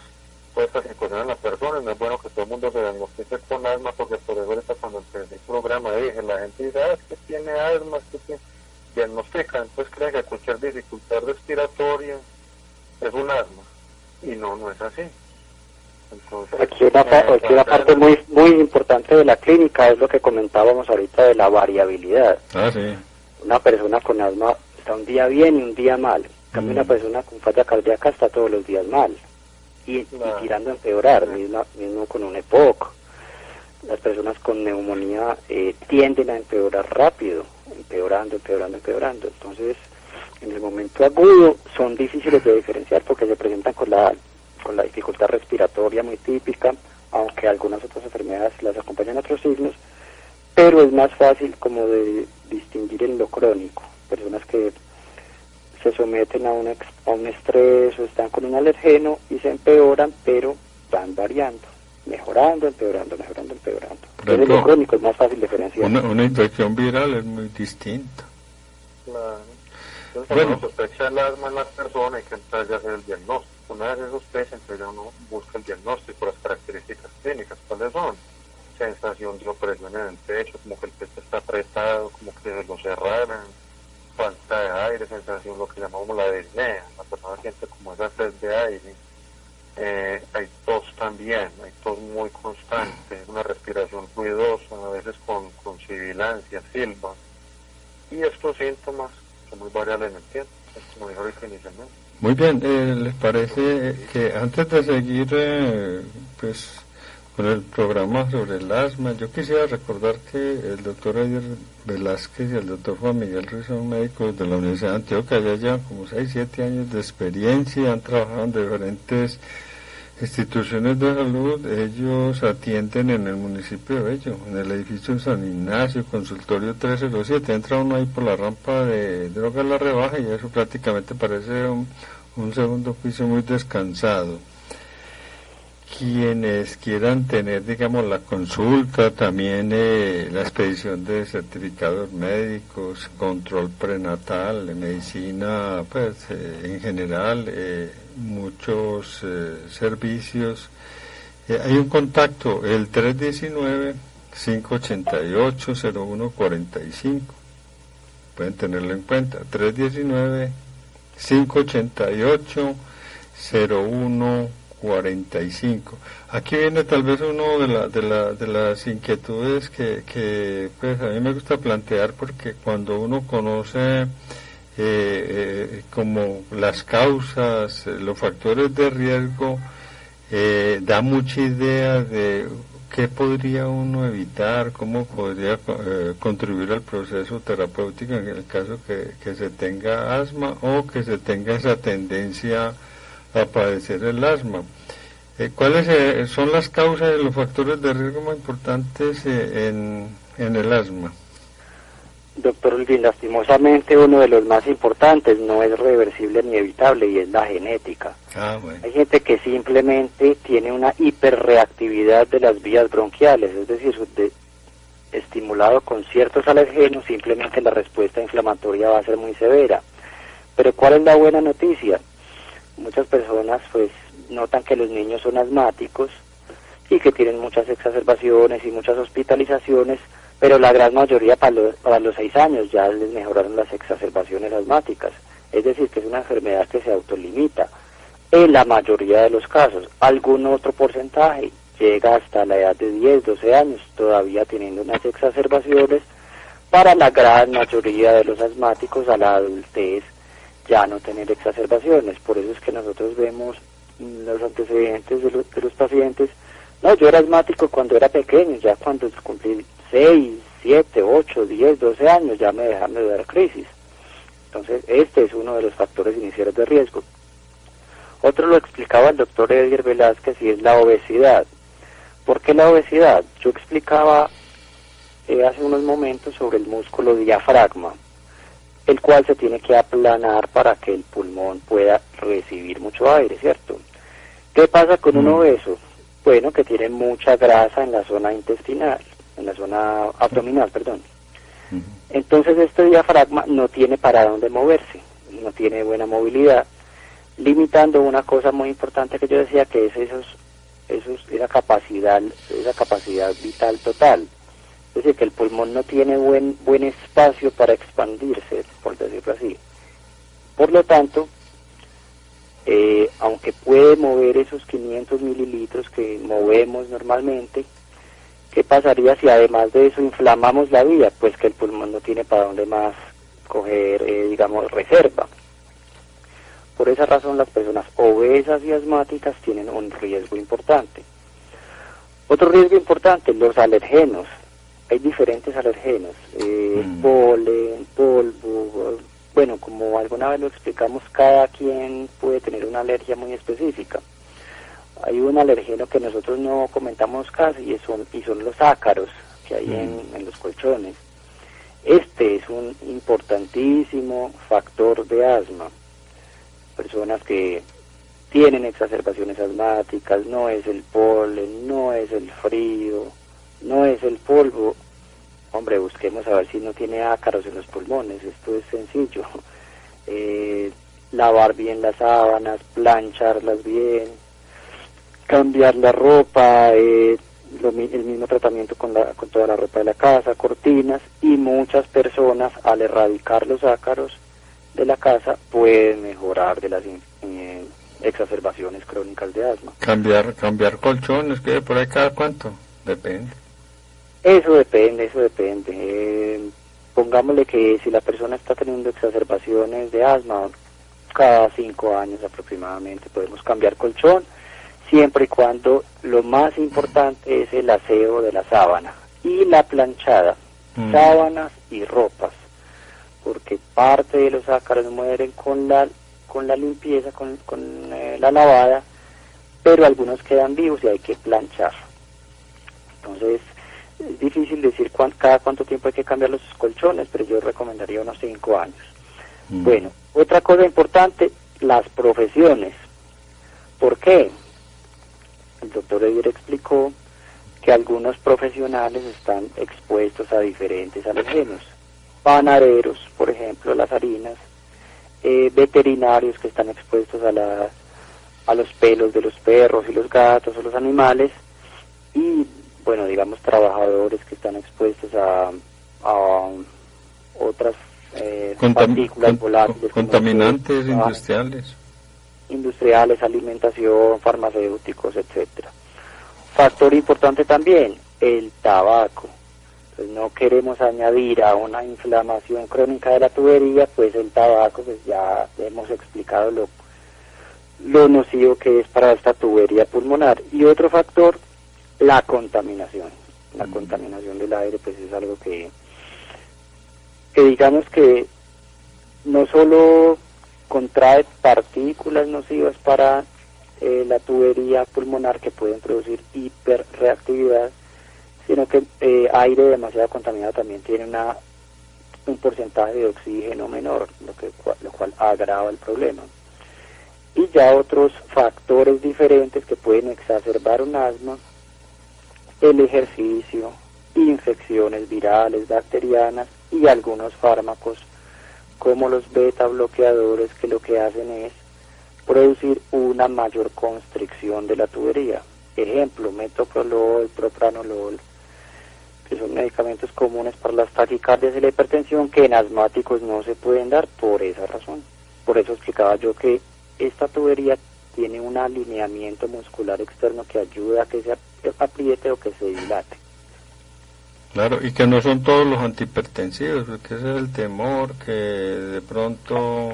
situaciones en la persona. No es bueno que todo el mundo se diagnostique con asma, porque por eso ahorita cuando empecé el programa dije, la gente dice, es que tiene asma, es que tiene... diagnostica, entonces cree que cualquier dificultad respiratoria es un asma, y no es así. Entonces, aquí una parte muy importante de la clínica es lo que comentábamos ahorita de la variabilidad. Sí. Una persona con asma está un día bien y un día mal. En cambio, una persona con falla cardíaca está todos los días mal y tirando a empeorar, mismo con un EPOC. Las personas con neumonía tienden a empeorar rápido, empeorando. Entonces, en el momento agudo son difíciles de diferenciar porque se presentan con la dificultad respiratoria muy típica, aunque algunas otras enfermedades las acompañan otros signos, pero es más fácil como de distinguir en lo crónico. Personas que se someten a un estrés o están con un alergeno y se empeoran, pero van variando, mejorando, empeorando. Entonces lo crónico es más fácil diferenciar. Una infección viral es muy distinta. Claro. Entonces, cuando sospecha el asma en la persona hay que entrar ya a hacer el diagnóstico. Una vez se sospecha, entonces ya uno busca el diagnóstico, las características clínicas, ¿cuáles son? Sensación de opresión en el pecho, como que el pecho está apretado, como que se lo cerraran, falta de aire, sensación, lo que llamamos la disnea, la persona siente como esa sed de aire, hay tos también, hay tos muy constante, una respiración ruidosa, a veces con sibilancia, silba. Y estos síntomas son muy variables en el tiempo, es como dijo ahorita inicialmente. Muy bien, ¿les parece que antes de seguir pues con el programa sobre el asma, yo quisiera recordar que el doctor Edgar Velázquez y el doctor Juan Miguel Ruiz son médicos de la Universidad de Antioquia, ya llevan como 6-7 años de experiencia, han trabajado en diferentes instituciones de salud. Ellos atienden en el municipio de Bello, en el edificio San Ignacio, consultorio 307. Entra uno ahí por la rampa de Droga La Rebaja y eso prácticamente parece un segundo piso muy descansado. Quienes quieran tener, digamos, la consulta, también la expedición de certificados médicos, control prenatal, medicina, pues en general, muchos servicios. Hay un contacto, el 319-588-0145. Pueden tenerlo en cuenta, 319-588-0145. Aquí viene tal vez uno de las inquietudes que pues a mí me gusta plantear, porque cuando uno conoce como las causas, los factores de riesgo, da mucha idea de qué podría uno evitar, cómo podría contribuir al proceso terapéutico en el caso que se tenga asma o que se tenga esa tendencia a padecer el asma. ¿Cuáles son las causas y los factores de riesgo más importantes en el asma? Doctor Ulvin, lastimosamente uno de los más importantes no es reversible ni evitable, y es la genética. Bueno. Hay gente que simplemente tiene una hiperreactividad de las vías bronquiales, es decir, estimulado con ciertos alergenos, simplemente la respuesta inflamatoria va a ser muy severa. Pero ¿cuál es la buena noticia? Muchas personas pues notan que los niños son asmáticos y que tienen muchas exacerbaciones y muchas hospitalizaciones, pero la gran mayoría para los 6 años ya les mejoraron las exacerbaciones asmáticas. Es decir, que es una enfermedad que se autolimita en la mayoría de los casos. Algún otro porcentaje llega hasta la edad de 10, 12 años todavía teniendo unas exacerbaciones. Para la gran mayoría de los asmáticos a la adultez ya no tener exacerbaciones. Por eso es que nosotros vemos los antecedentes de los pacientes. No, yo era asmático cuando era pequeño, ya cuando cumplí 6, 7, 8, 10, 12 años ya me dejaron de dar crisis. Entonces este es uno de los factores iniciales de riesgo. Otro lo explicaba el doctor Edgar Velázquez, y es la obesidad. ¿Por qué la obesidad? Yo explicaba hace unos momentos sobre el músculo diafragma, el cual se tiene que aplanar para que el pulmón pueda recibir mucho aire, ¿cierto? ¿Qué pasa con un obeso? Bueno, que tiene mucha grasa en la zona intestinal, en la zona abdominal, perdón. Entonces este diafragma no tiene para dónde moverse, no tiene buena movilidad, limitando una cosa muy importante que yo decía, que es esa capacidad vital total. Es decir, que el pulmón no tiene buen espacio para expandirse, por decirlo así. Por lo tanto, aunque puede mover esos 500 mililitros que movemos normalmente, ¿qué pasaría si además de eso inflamamos la vía? Pues que el pulmón no tiene para dónde más coger, digamos, reserva. Por esa razón las personas obesas y asmáticas tienen un riesgo importante. Otro riesgo importante, los alergenos. Hay diferentes alergenos, polen, polvo. Bueno, como alguna vez lo explicamos, cada quien puede tener una alergia muy específica. Hay un alergeno que nosotros no comentamos casi, y son los ácaros que hay en los colchones. Este es un importantísimo factor de asma. Personas que tienen exacerbaciones asmáticas, no es el polen, no es el frío, no es el polvo. Hombre, busquemos a ver si no tiene ácaros en los pulmones. Esto es sencillo. Lavar bien las sábanas, plancharlas bien, cambiar la ropa, el mismo tratamiento con toda la ropa de la casa, cortinas. Y muchas personas, al erradicar los ácaros de la casa, pueden mejorar de las exacerbaciones crónicas de asma. Cambiar colchones, que por ahí cada cuánto, depende. Eso depende. Pongámosle que si la persona está teniendo exacerbaciones de asma, cada 5 años aproximadamente podemos cambiar colchón, siempre y cuando lo más importante es el aseo de la sábana y la planchada, sábanas y ropas, porque parte de los ácaros mueren con la limpieza, con la lavada, pero algunos quedan vivos y hay que planchar. Entonces es difícil decir cada cuánto tiempo hay que cambiar los colchones, pero yo recomendaría unos 5 años. Bueno, otra cosa importante, las profesiones. ¿Por qué? El doctor Edir explicó que algunos profesionales están expuestos a diferentes alergenos. Panaderos, por ejemplo, las harinas, veterinarios que están expuestos a los pelos de los perros y los gatos o los animales, y bueno, digamos trabajadores que están expuestos a otras partículas volátiles, contaminantes industriales, alimentación, farmacéuticos, etcétera. Factor importante también, el tabaco. Pues no queremos añadir a una inflamación crónica de la tubería, pues el tabaco, pues ya hemos explicado lo nocivo que es para esta tubería pulmonar. Y otro factor, la contaminación. La contaminación del aire, pues es algo que digamos que no solo contrae partículas nocivas para la tubería pulmonar que pueden producir hiperreactividad, sino que aire demasiado contaminado también tiene un porcentaje de oxígeno menor, lo cual agrava el problema. Y ya otros factores diferentes que pueden exacerbar un asma, el ejercicio, infecciones virales, bacterianas y algunos fármacos como los beta bloqueadores, que lo que hacen es producir una mayor constricción de la tubería. Ejemplo, metoprolol, propranolol, que son medicamentos comunes para las taquicardias y la hipertensión, que en asmáticos no se pueden dar por esa razón. Por eso explicaba yo que esta tubería tiene un alineamiento muscular externo que ayuda a que se apriete o que se dilate. Claro, y que no son todos los antihipertensivos, porque ese es el temor, que de pronto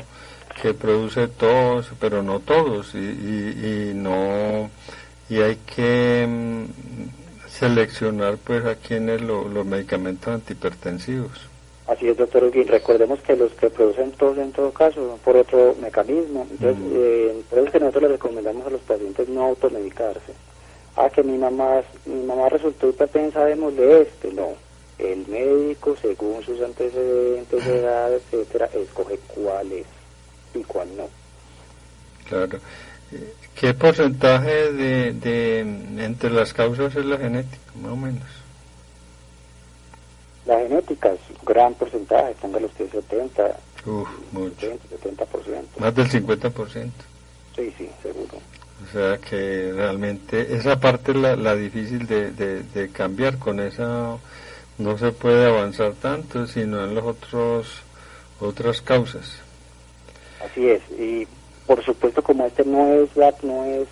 que produce tos, pero no todos, y hay que seleccionar pues a quienes los medicamentos antihipertensivos. Así es, doctor Holguín. Recordemos que los que producen tos en todo caso son por otro mecanismo. Entonces, por eso es que nosotros les recomendamos a los pacientes no automedicarse. Que mi mamá resultó hipertensa, démosle no. El médico, según sus antecedentes, edad, etcétera, escoge cuál es y cuál no. Claro. ¿Qué porcentaje de entre las causas es la genética, más o menos? La genética es un gran porcentaje, póngale usted 70%. Mucho. 70%. Más del 50%. Sí, seguro. O sea que realmente esa parte es la difícil de cambiar. Con esa no se puede avanzar tanto, sino en los otras causas. Así es, y por supuesto como no es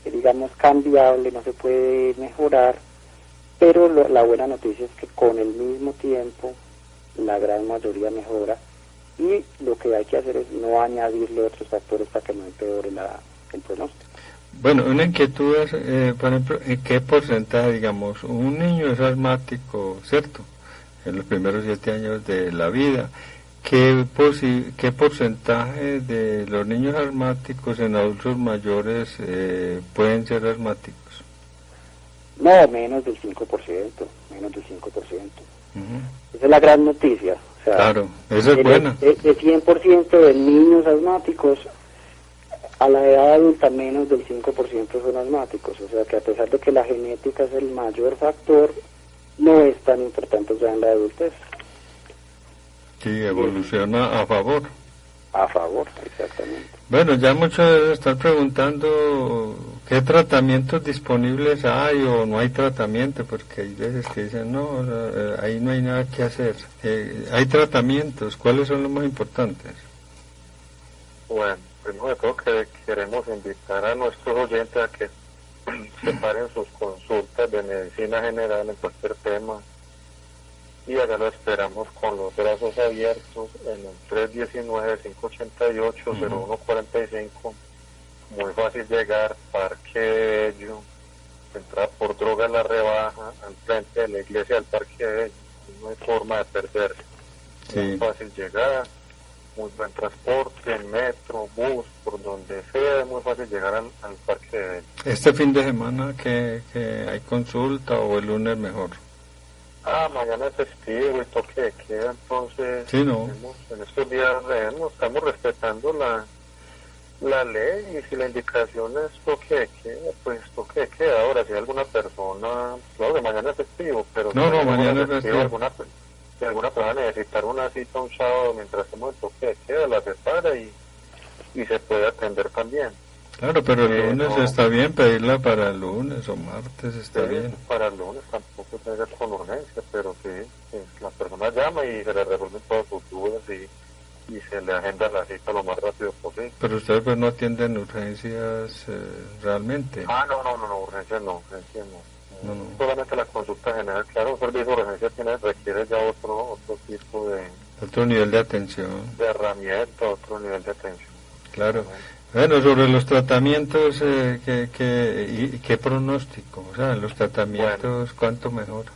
digamos cambiable, no se puede mejorar, pero la buena noticia es que con el mismo tiempo la gran mayoría mejora, y lo que hay que hacer es no añadirle otros factores para que no empeore el pronóstico. Bueno, una inquietud es, por ejemplo, ¿en qué porcentaje, digamos, un niño es asmático, cierto? En los primeros 7 años de la vida, ¿qué porcentaje de los niños asmáticos en adultos mayores pueden ser asmáticos? No, menos del 5%. Esa es la gran noticia. O sea, claro, esa es buena. De 100% de niños asmáticos, a la edad adulta menos del 5% son asmáticos. O sea que a pesar de que la genética es el mayor factor, no es tan importante ya en la adultez. Sí, evoluciona a favor. A favor, exactamente. Bueno, ya muchos están preguntando qué tratamientos disponibles hay o no hay tratamiento, porque hay veces que dicen, no, ahí no hay nada que hacer. Hay tratamientos, ¿cuáles son los más importantes? Bueno, primero de todo que queremos invitar a nuestros oyentes a que separen sus consultas de medicina general en cualquier tema, y allá lo esperamos con los brazos abiertos en el 319-588-0145. Muy fácil llegar, Parque Bello, entrar por Droga La Rebaja, al frente de la iglesia del Parque Bello. No hay forma de perderse. Sí. Muy fácil llegar, muy buen transporte, metro, bus, por donde sea, es muy fácil llegar al Parque Bello. ¿Este fin de semana que hay consulta o el lunes mejor? Mañana es festivo y toque de queda, entonces Sí, ¿no? en estos días estamos respetando la ley, y si la indicación es toque de queda, pues toque de queda. Ahora, si hay alguna persona, claro que mañana es festivo, pero No, si mañana es festivo. Si alguna persona necesitar una cita un sábado mientras estamos en toque de queda, la separa y se puede atender también. Claro, pero el lunes no. está bien, pedirla para el lunes o martes está Sí, bien. para el lunes tampoco tiene que ser con urgencia, pero sí, la persona llama y se le resuelven todas sus dudas y se le agenda la cita lo más rápido posible. Pero ustedes pues no atienden urgencias realmente. No, urgencia no. No. Solamente la consulta general, claro, un servicio de urgencia requiere ya otro tipo de Otro nivel de atención. herramienta, otro nivel de atención. Claro. Bueno, sobre los tratamientos, ¿qué pronóstico? O sea, los tratamientos, ¿cuánto mejora?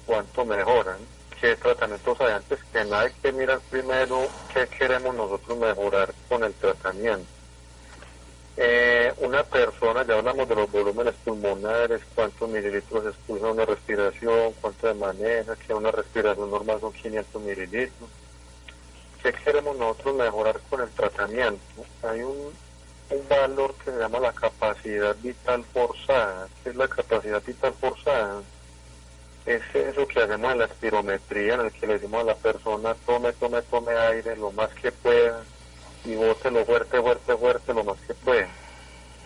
¿Cuánto mejoran? ¿Qué tratamientos hay? Antes que nada hay que mirar primero qué queremos nosotros mejorar con el tratamiento. Una persona, ya hablamos de los volúmenes pulmonares, cuántos mililitros expulsa una respiración, cuánto de maneja, que una respiración normal son 500 mililitros. ¿Qué queremos nosotros mejorar con el tratamiento? Hay un valor que se llama la capacidad vital forzada. ¿Qué es la capacidad vital forzada? Es eso que hacemos en la espirometría, en el que le decimos a la persona tome aire lo más que pueda y bótelo fuerte lo más que pueda.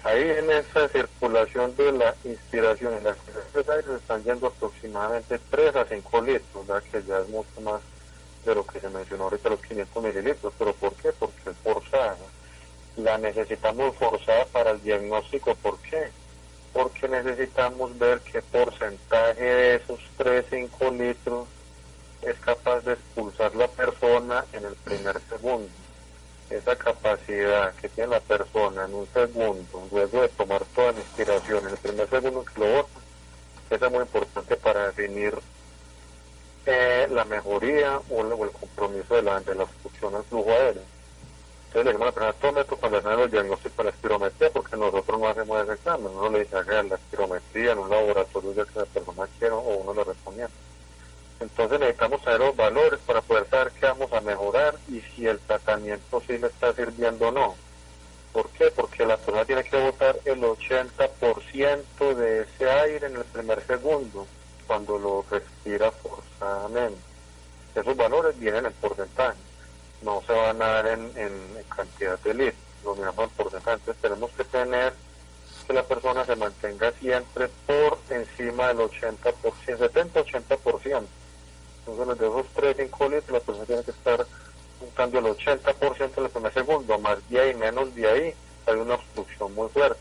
Ahí en esa circulación de la inspiración y la expiración del aire están yendo aproximadamente 3 a 5 litros, ¿verdad? Que ya es mucho más de lo que se mencionó ahorita, los 500 mililitros. ¿Pero por qué? Porque es forzada. La necesitamos forzada para el diagnóstico. ¿Por qué? Porque necesitamos ver qué porcentaje de esos 3-5 litros es capaz de expulsar la persona en el primer segundo. Esa capacidad que tiene la persona en un segundo, luego de tomar toda la inspiración, en el primer segundo que lo bota, eso es muy importante para definir la mejoría o el compromiso de la obstrucción al flujo aéreo. Entonces le decimos a la persona, tome esto cuando hacen los diagnósticos con la espirometría, porque nosotros no hacemos ese examen, uno le dice haga la espirometría en un laboratorio ya que la persona quiera o uno le recomienda. Entonces necesitamos saber los valores para poder saber qué vamos a mejorar y si el tratamiento sí le está sirviendo o no. ¿Por qué? Porque la persona tiene que botar el 80% de ese aire en el primer segundo cuando lo respira forzadamente. Esos valores vienen en porcentaje, no se van a dar en cantidad de litros, lo miramos en porcentaje. Entonces tenemos que tener que la persona se mantenga siempre por encima del 80%, 70-80%. Entonces de esos 3-5 litros la persona tiene que estar juntando el 80% en el primer segundo, más de ahí, menos de ahí, hay una obstrucción muy fuerte.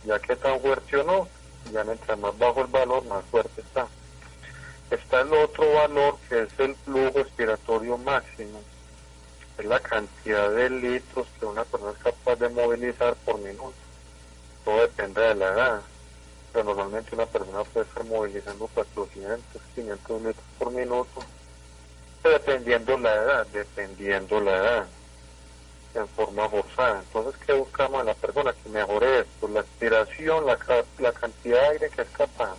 Ya que tan fuerte o no, ya mientras más bajo el valor, más fuerte está. Está el otro valor que es el flujo expiratorio máximo, es la cantidad de litros que una persona es capaz de movilizar por minuto. Todo depende de la edad, pero normalmente una persona puede estar movilizando 400, 500 litros por minuto, dependiendo la edad, en forma forzada. Entonces, ¿qué buscamos en la persona? Que mejore esto, la expiración, la cantidad de aire que es capaz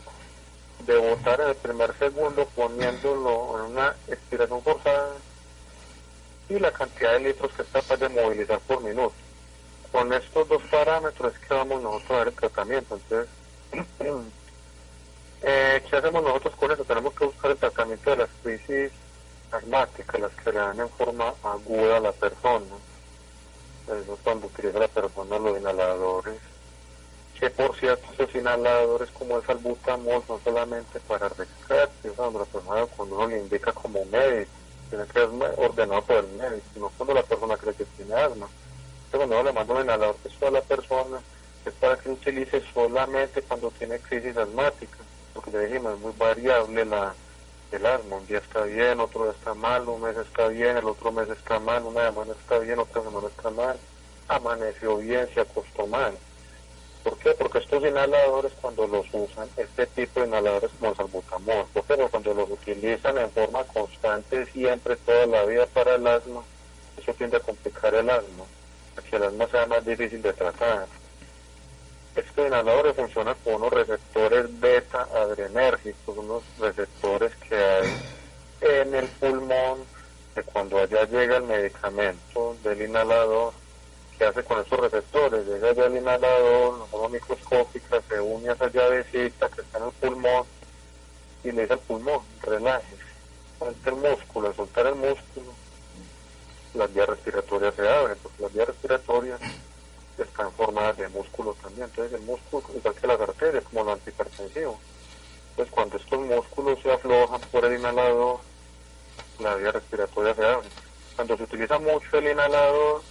de botar en el primer segundo poniéndolo en una expiración forzada, y la cantidad de litros que es capaz de movilizar por minuto. Con estos dos parámetros es que vamos nosotros a ver el tratamiento. Entonces, ¿qué hacemos nosotros con eso? Tenemos que buscar el tratamiento de las crisis asmáticas, las que le dan en forma aguda a la persona. Eso es cuando utiliza la persona los inhaladores, que por cierto esos inhaladores como el salbutamol son solamente para rescate, cuando la persona, cuando uno le indica como médico, tiene que ser ordenado por el médico, no cuando la persona cree que tiene asma. cuando le mando un inhalador texto a la persona, es para que lo utilice solamente cuando tiene crisis asmática, porque ya dijimos, es muy variable el asma. Un día está bien, otro día está mal, un mes está bien, el otro mes está mal, una semana está bien, otra semana está mal, amaneció bien, se acostó mal. ¿Por qué? Porque estos inhaladores, cuando los usan, este tipo de inhaladores como el salbutamol, pero cuando los utilizan en forma constante, siempre, toda la vida para el asma, eso tiende a complicar el asma, a que el asma sea más difícil de tratar. Estos inhaladores funcionan con unos receptores beta adrenérgicos, unos receptores que hay en el pulmón, que cuando allá llega el medicamento del inhalador, ¿qué hace con esos receptores? Llega allá el inhalador, de forma microscópica, se une a esa llavecita que está en el pulmón y le dice al pulmón, relájese, suelta el músculo. Al soltar el músculo, las vías respiratorias se abren, porque las vías respiratorias están formadas de músculo también. Entonces el músculo, igual que las arterias, como lo antihipertensivo. Entonces cuando estos músculos se aflojan por el inhalador, la vía respiratoria se abre. Cuando se utiliza mucho el inhalador,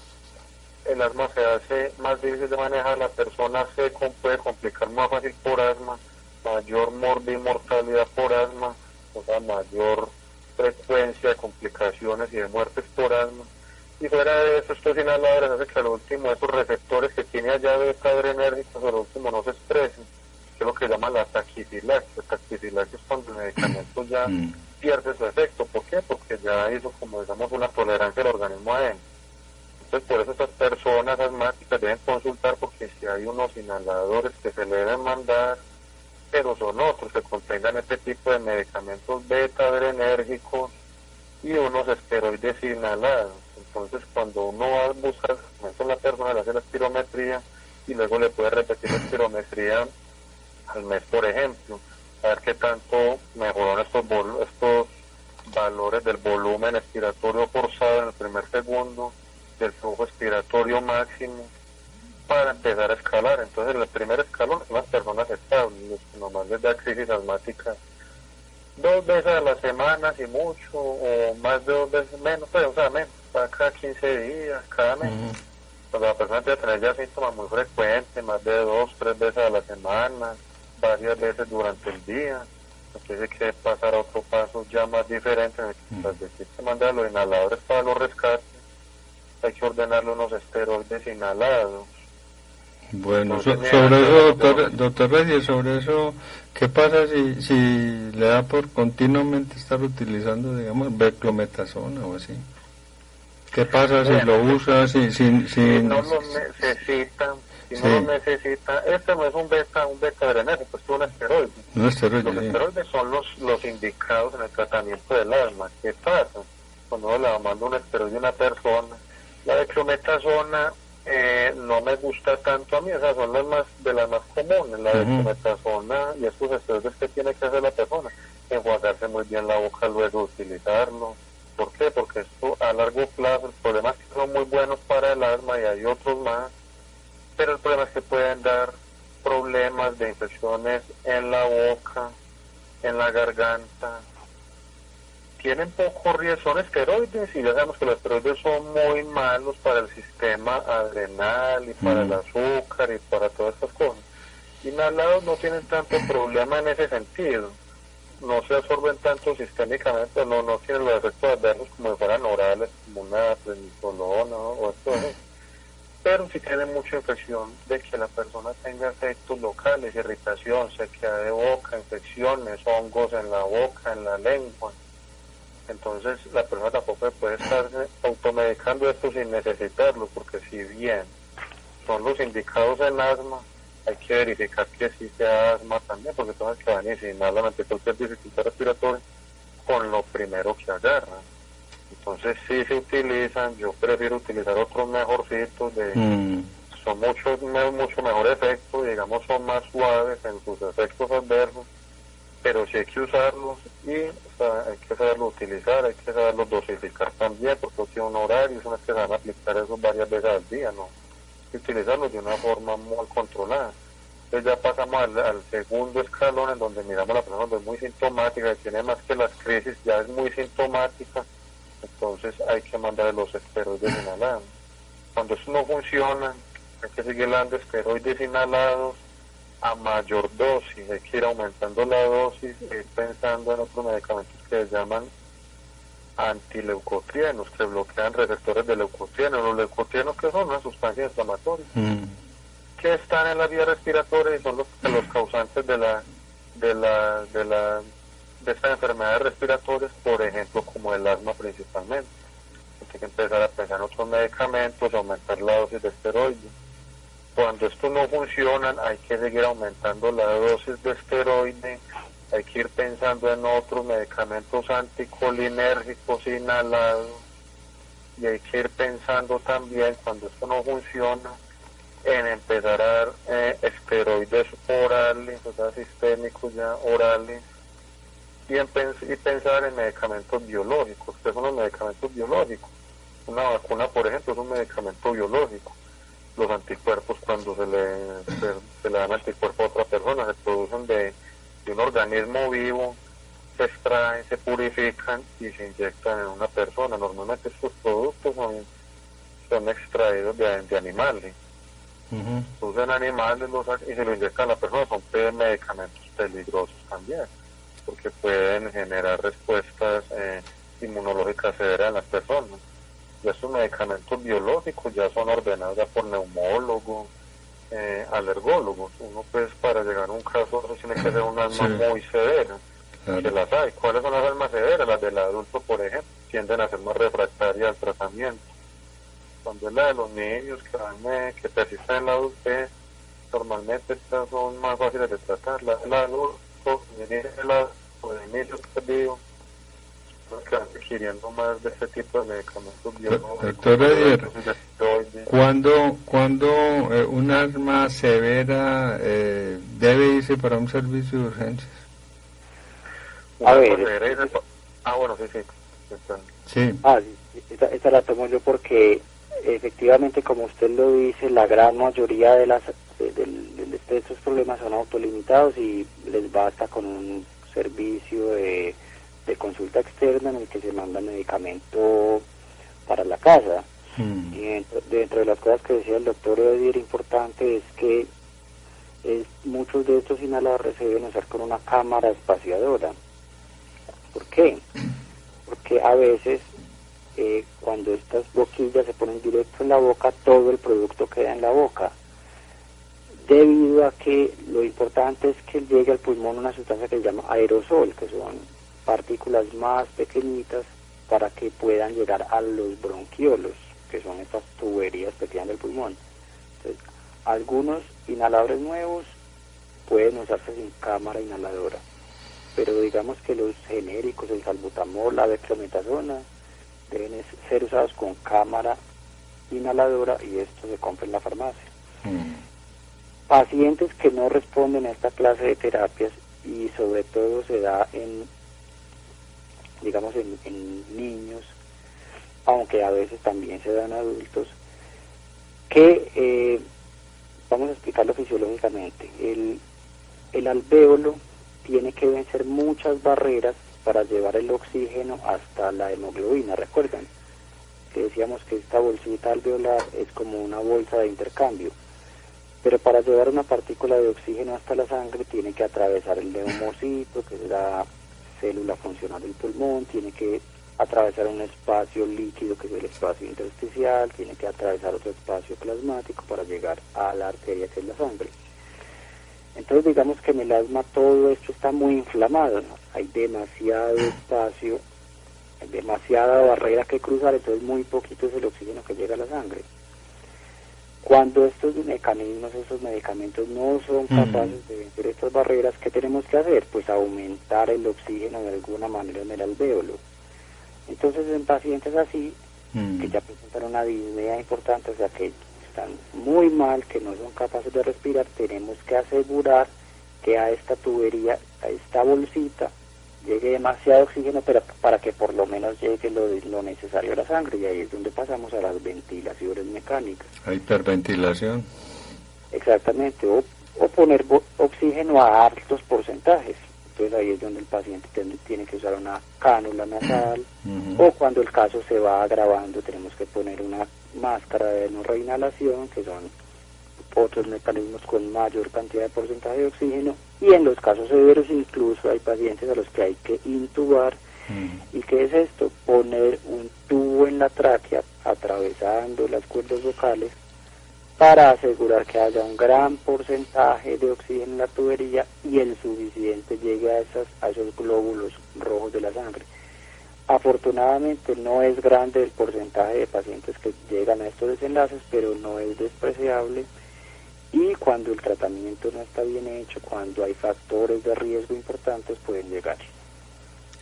el asma se hace más difícil de manejar, la persona se puede complicar más fácil por asma, mayor mortalidad por asma, o sea, mayor frecuencia de complicaciones y de muertes por asma. Y fuera de eso, estos inhaladores hacen que al último esos receptores que tiene allá beta adrenérgicos, al último no se expresen, que es lo que llaman la taquifilaxia. La taquifilaxia es cuando el medicamento ya pierde su efecto. ¿Por qué? Porque ya hizo, como digamos, una tolerancia del organismo a él. Entonces, por eso estas personas asmáticas deben consultar, porque si hay unos inhaladores que se le deben mandar, pero son otros que contengan este tipo de medicamentos beta adrenérgicos y unos esteroides inhalados. Entonces, cuando uno va a buscar en la persona, le hace la espirometría y luego le puede repetir la espirometría al mes, por ejemplo, a ver qué tanto mejoraron estos valores del volumen expiratorio forzado en el primer segundo, del flujo expiratorio máximo, para empezar a escalar. Entonces, el primer escalón son las personas estables, los que nomás les da crisis asmática 2 veces a la semana, si mucho, o más de 2 veces, menos, pues, o sea, menos, cada 15 días, cada mes. Cuando la persona empieza a tener ya síntomas muy frecuentes, más de 2, 3 veces a la semana, varias veces durante el día, entonces hay que pasar a otro paso ya más diferente, en el que se mandan los inhaladores para los rescates, hay que ordenarle unos esteroides inhalados. Bueno, sobre eso, doctor Reyes, sobre eso, ¿qué pasa si le da por continuamente estar utilizando, digamos, beclometasona o así? ¿Qué pasa si lo usa, si no lo necesita? Si no lo necesita, este no es un beta adrenérgico, es un esteroide. Los esteroides son los indicados en el tratamiento del asma. ¿Qué pasa? Cuando uno le manda un esteroide a una persona, la beclometasona no me gusta tanto a mí, esas son las más comunes, la beclometasona y estos esteroides que tiene que hacer la persona, enjuagarse muy bien la boca luego de utilizarlo. ¿Por qué? Porque esto a largo plazo, el problema es que son muy buenos para el asma y hay otros más, pero el problema es que pueden dar problemas de infecciones en la boca, en la garganta. Tienen poco riesgo, son esteroides y ya sabemos que los esteroides son muy malos para el sistema adrenal y para el azúcar y para todas estas cosas. Inhalados no tienen tanto problema en ese sentido, no se absorben tanto sistémicamente, no tienen los efectos adversos como si fueran orales, como una prednisolona o esto. Pero si tienen mucha infección, de que la persona tenga efectos locales, irritación, sequedad de boca, infecciones, hongos en la boca, en la lengua. Entonces la persona tampoco puede estar automedicando esto sin necesitarlo, porque si bien son los indicados en asma, hay que verificar que sí sea asma también, porque todas que van a inhalar ante cualquier dificultad respiratoria con lo primero que agarran. Entonces sí se utilizan, yo prefiero utilizar otros mejorcitos, son mucho mejor efecto, digamos son más suaves en sus efectos adversos, pero sí hay que usarlos y hay que saberlo utilizar, hay que saberlo dosificar también, porque tiene un horario, es una que se van a aplicar eso varias veces al día, ¿no? Hay que utilizarlos de una forma muy controlada. Entonces ya pasamos al segundo escalón, en donde miramos a la persona donde es muy sintomática, que tiene más que las crisis, ya es muy sintomática, entonces hay que mandarle los esteroides inhalados. Cuando eso no funciona, hay que seguir dando esteroides inhalados a mayor dosis, hay que ir aumentando la dosis, ir pensando en otros medicamentos que se llaman antileucotrienos, que bloquean receptores de leucotrienos. Los leucotrienos, que son una sustancia inflamatoria, que están en la vía respiratoria y son los causantes de estas enfermedades respiratorias, por ejemplo, como el asma principalmente. Hay que empezar a pensar en otros medicamentos, aumentar la dosis de esteroides. Cuando esto no funciona, hay que seguir aumentando la dosis de esteroide, hay que ir pensando en otros medicamentos anticolinérgicos inhalados, y hay que ir pensando también, cuando esto no funciona, en empezar a dar esteroides orales, o sea, sistémicos ya orales, y pensar en medicamentos biológicos. ¿Qué son los medicamentos biológicos? Una vacuna, por ejemplo, es un medicamento biológico. Los anticuerpos, cuando se le dan anticuerpos a otra persona, se producen de un organismo vivo, se extraen, se purifican y se inyectan en una persona. Normalmente estos productos son extraídos de animales. Usan animales y se lo inyectan a la persona. Son medicamentos peligrosos también, porque pueden generar respuestas inmunológicas severas en las personas. Y estos medicamentos biológicos ya son ordenados ya por neumólogos, alergólogos. Uno, pues, para llegar a un caso tiene que ser un asma muy severa, que las hay. ¿Cuáles son las asmas severas? Las del adulto, por ejemplo, tienden a ser más refractarias al tratamiento. Cuando es la de los niños que persisten en la adultez, normalmente estas son más fáciles de tratar. La del adulto, de niños perdidos, que van adquiriendo más de este tipo de medicamentos biológicos. Doctor Edier, ¿cuándo un asma severa debe irse para un servicio de urgencias? Bueno, sí. Sí. Esta la tomo yo porque efectivamente, como usted lo dice, la gran mayoría de estos problemas son autolimitados y les basta con un servicio de consulta externa en el que se manda medicamento para la casa. Y dentro de las cosas que decía el doctor Edier, importante es que muchos de estos inhaladores se deben usar con una cámara espaciadora. ¿Por qué? Porque a veces cuando estas boquillas se ponen directo en la boca, todo el producto queda en la boca, debido a que lo importante es que llegue al pulmón una sustancia que se llama aerosol, que son partículas más pequeñitas para que puedan llegar a los bronquiolos, que son estas tuberías pequeñas del pulmón. Entonces, algunos inhaladores nuevos pueden usarse sin cámara inhaladora, pero digamos que los genéricos, el salbutamol, la dexametasona, deben ser usados con cámara inhaladora, y esto se compra en la farmacia. Pacientes que no responden a esta clase de terapias, y sobre todo se da en niños, aunque a veces también se da en adultos, que vamos a explicarlo fisiológicamente. El alvéolo tiene que vencer muchas barreras para llevar el oxígeno hasta la hemoglobina. Recuerdan que decíamos que esta bolsita alveolar es como una bolsa de intercambio, pero para llevar una partícula de oxígeno hasta la sangre tiene que atravesar el neumocito, que es la célula funcional del pulmón, tiene que atravesar un espacio líquido, que es el espacio intersticial, tiene que atravesar otro espacio plasmático para llegar a la arteria, que es la sangre. Entonces, digamos que en el asma todo esto está muy inflamado, ¿no? Hay demasiado espacio, hay demasiada barrera que cruzar, entonces muy poquito es el oxígeno que llega a la sangre. Cuando estos mecanismos, estos medicamentos no son capaces de vencer estas barreras, ¿qué tenemos que hacer? Pues aumentar el oxígeno de alguna manera en el alvéolo. Entonces, en pacientes así, que ya presentan una disnea importante, o sea que están muy mal, que no son capaces de respirar, tenemos que asegurar que a esta tubería, a esta bolsita, llegue demasiado oxígeno, pero para que por lo menos llegue lo necesario a la sangre, y ahí es donde pasamos a las ventilaciones mecánicas. ¿A hiperventilación? Exactamente, o poner oxígeno a altos porcentajes. Entonces ahí es donde el paciente tiene que usar una cánula nasal, o cuando el caso se va agravando tenemos que poner una máscara de no reinhalación, que son otros mecanismos con mayor cantidad de porcentaje de oxígeno, y en los casos severos incluso hay pacientes a los que hay que intubar. ¿Y qué es esto? Poner un tubo en la tráquea atravesando las cuerdas vocales para asegurar que haya un gran porcentaje de oxígeno en la tubería y el suficiente llegue a esos glóbulos rojos de la sangre. Afortunadamente no es grande el porcentaje de pacientes que llegan a estos desenlaces, pero no es despreciable, y cuando el tratamiento no está bien hecho, cuando hay factores de riesgo importantes, pueden llegar.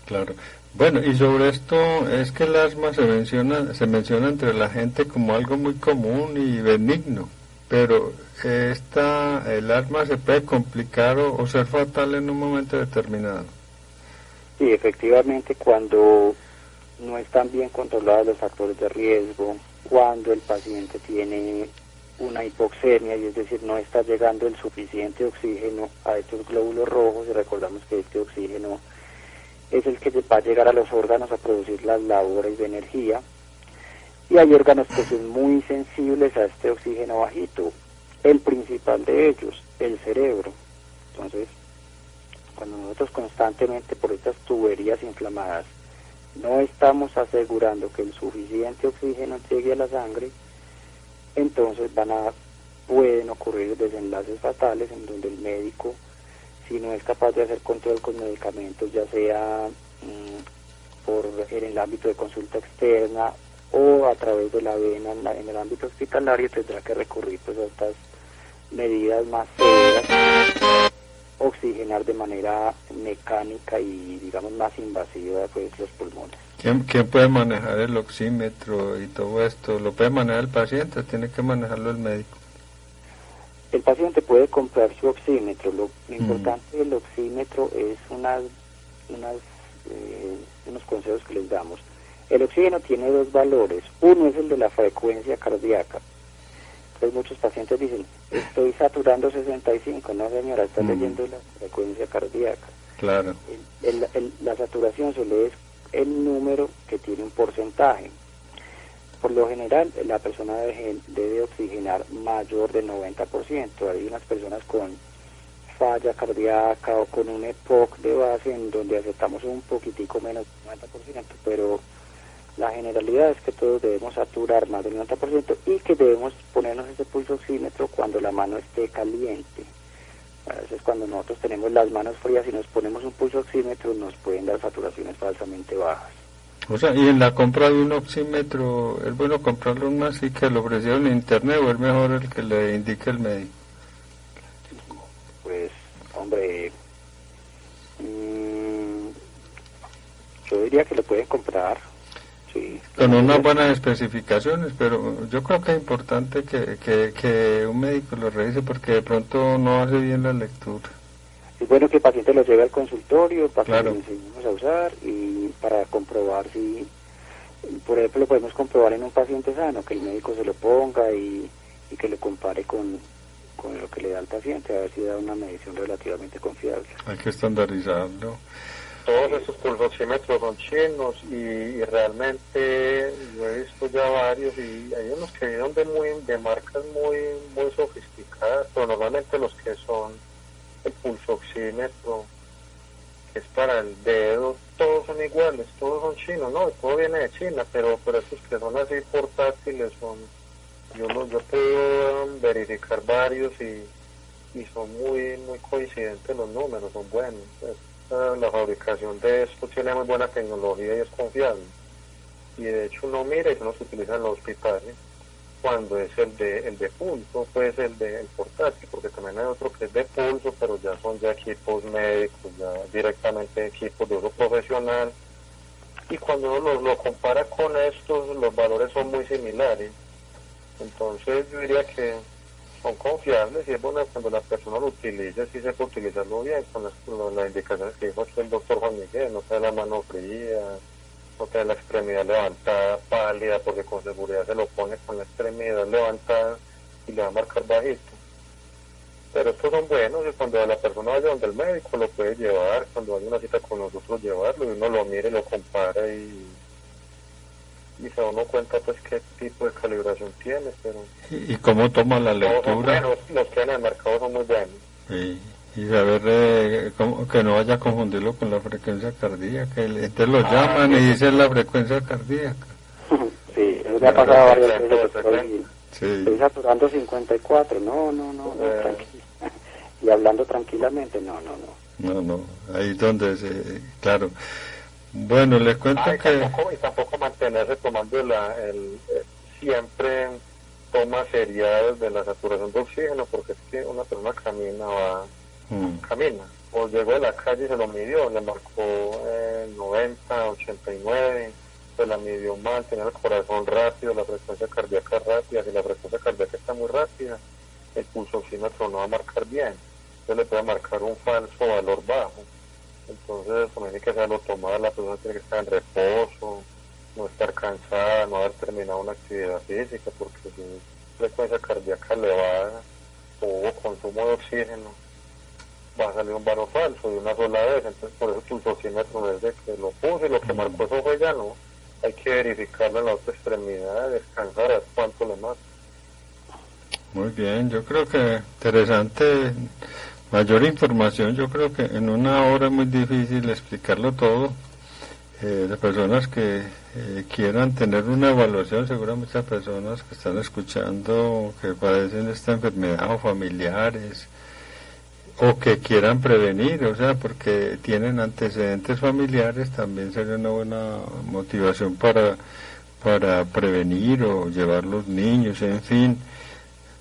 Claro. Bueno, y sobre esto es que el asma se menciona entre la gente como algo muy común y benigno, pero el asma se puede complicar o ser fatal en un momento determinado. Sí, efectivamente, cuando no están bien controlados los factores de riesgo, cuando el paciente tiene una hipoxemia, y es decir, no está llegando el suficiente oxígeno a estos glóbulos rojos, y recordamos que este oxígeno es el que va a llegar a los órganos a producir las labores de energía, y hay órganos que son muy sensibles a este oxígeno bajito, el principal de ellos, el cerebro. Entonces, cuando nosotros constantemente por estas tuberías inflamadas no estamos asegurando que el suficiente oxígeno llegue a la sangre, entonces pueden ocurrir desenlaces fatales en donde el médico, si no es capaz de hacer control con medicamentos, ya sea en el ámbito de consulta externa o a través de la vena en el ámbito hospitalario, tendrá que recurrir pues a estas medidas más severas, oxigenar de manera mecánica y digamos más invasiva pues los pulmones. ¿Quién puede manejar el oxímetro y todo esto? ¿Lo puede manejar el paciente? ¿Tiene que manejarlo el médico? El paciente puede comprar su oxímetro. Lo importante del oxímetro es unos consejos que les damos. El oxígeno tiene dos valores. Uno es el de la frecuencia cardíaca. Entonces muchos pacientes dicen, estoy saturando 65. No, señora, está leyendo la frecuencia cardíaca. Claro. La saturación se lee el número que tiene un porcentaje. Por lo general, la persona debe oxigenar mayor del 90%. Hay unas personas con falla cardíaca o con un EPOC de base en donde aceptamos un poquitico menos del 90%, pero la generalidad es que todos debemos saturar más del 90% y que debemos ponernos ese pulso oxímetro cuando la mano esté caliente. A veces cuando nosotros tenemos las manos frías y nos ponemos un pulso oxímetro nos pueden dar saturaciones falsamente bajas. O sea, y en la compra de un oxímetro, ¿es bueno comprarlo más y que lo ofrecieron en internet o es mejor el que le indique el médico? Pues, hombre, yo diría que lo pueden comprar, sí. Con unas buenas especificaciones, pero yo creo que es importante que un médico lo revise porque de pronto no hace bien la lectura. Es bueno que el paciente lo lleve al consultorio para claro, que lo enseñemos a usar y para comprobar si, por ejemplo, lo podemos comprobar en un paciente sano, que el médico se lo ponga y que lo compare con lo que le da al paciente, a ver si da una medición relativamente confiable. Hay que estandarizarlo. Todos estos pulsoxímetros son chinos y realmente yo he visto ya varios y hay unos que vienen de marcas muy sofisticadas, pero normalmente los que son el pulsoxímetro, que es para el dedo, todos son iguales, todos son chinos, no, todo viene de China, pero estos que son así portátiles yo puedo verificar varios y son muy coincidentes los números, son buenos. La fabricación de esto tiene muy buena tecnología y es confiable. Y de hecho uno mira y uno se utiliza en los hospitales cuando es el de pulso, pues el portátil, porque también hay otro que es de pulso, pero ya son equipos médicos, ya directamente equipos de uso profesional, y cuando uno lo compara con estos, los valores son muy similares. Entonces yo diría que son confiables y es bueno cuando la persona lo utilice, si se puede utilizarlo bien, con las indicaciones que dijo aquí el doctor Juan Miguel, no tener la mano fría, no tener la extremidad levantada, pálida, porque con seguridad se lo pone con la extremidad levantada y le va a marcar bajito. Pero estos son buenos y cuando la persona vaya donde el médico lo puede llevar, cuando hay una cita con nosotros llevarlo y uno lo mire, lo compara y y se da uno cuenta pues qué tipo de calibración tiene, pero... ¿Y cómo toma la lectura? Los que hay en el mercado son muy buenos. Y saber que no vaya a confundirlo con la frecuencia cardíaca. Entonces lo llaman y dicen la frecuencia cardíaca. Sí, eso me ha pasado varias veces. Sí. Estoy saturando 54, no, tranquilo. Y hablando tranquilamente, no. No, ahí es donde claro. Bueno, les cuento que... Tampoco mantenerse tomando siempre toma seriedades de la saturación de oxígeno, porque es que una persona camina, o llegó de la calle y se lo midió, le marcó 90, 89, se la midió mal, tenía el corazón rápido, la frecuencia cardíaca rápida, si la frecuencia cardíaca está muy rápida, el pulso oxímetro no va a marcar bien, entonces le puede marcar un falso valor bajo. Entonces, como tiene que hacerlo tomar, la persona tiene que estar en reposo, no estar cansada, no haber terminado una actividad física, porque si frecuencia cardíaca elevada o consumo de oxígeno, va a salir un valor falso de una sola vez. Entonces, por eso el pulsómetro no es de que lo puso y lo que marcó eso fue ya, no. Hay que verificarlo en la otra extremidad, descansar, a ver cuánto le marca. Muy bien, yo creo que interesante. Mayor información, yo creo que en una hora es muy difícil explicarlo todo. Las personas que quieran tener una evaluación, seguro muchas personas que están escuchando que padecen esta enfermedad o familiares, o que quieran prevenir, o sea, porque tienen antecedentes familiares, también sería una buena motivación para prevenir o llevar los niños, en fin.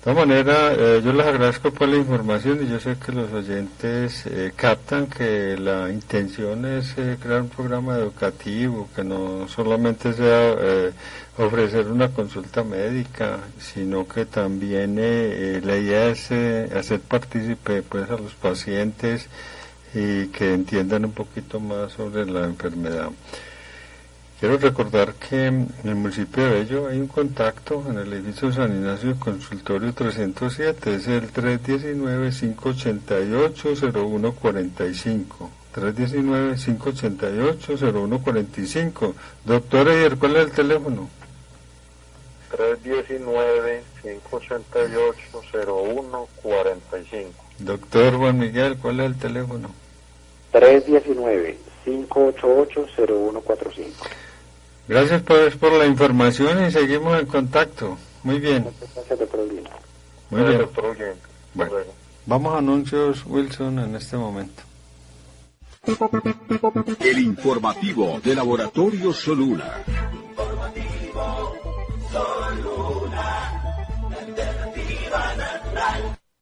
De todas maneras, yo les agradezco por la información y yo sé que los oyentes captan que la intención es crear un programa educativo, que no solamente sea ofrecer una consulta médica, sino que también la idea es hacer partícipe pues a los pacientes y que entiendan un poquito más sobre la enfermedad. Quiero recordar que en el municipio de Bello hay un contacto en el edificio San Ignacio, consultorio 307, es el 319-588-0145. 319-588-0145. Doctor Eider, ¿cuál es el teléfono? 319-588-0145. Doctor Juan Miguel, ¿cuál es el teléfono? 319-588-0145. Gracias por la información y seguimos en contacto. Muy bien. Gracias, doctor Olguín. Muy bien. Doctor Olguín. Bueno, vamos a anuncios, Wilson, en este momento. El informativo de Laboratorio Soluna.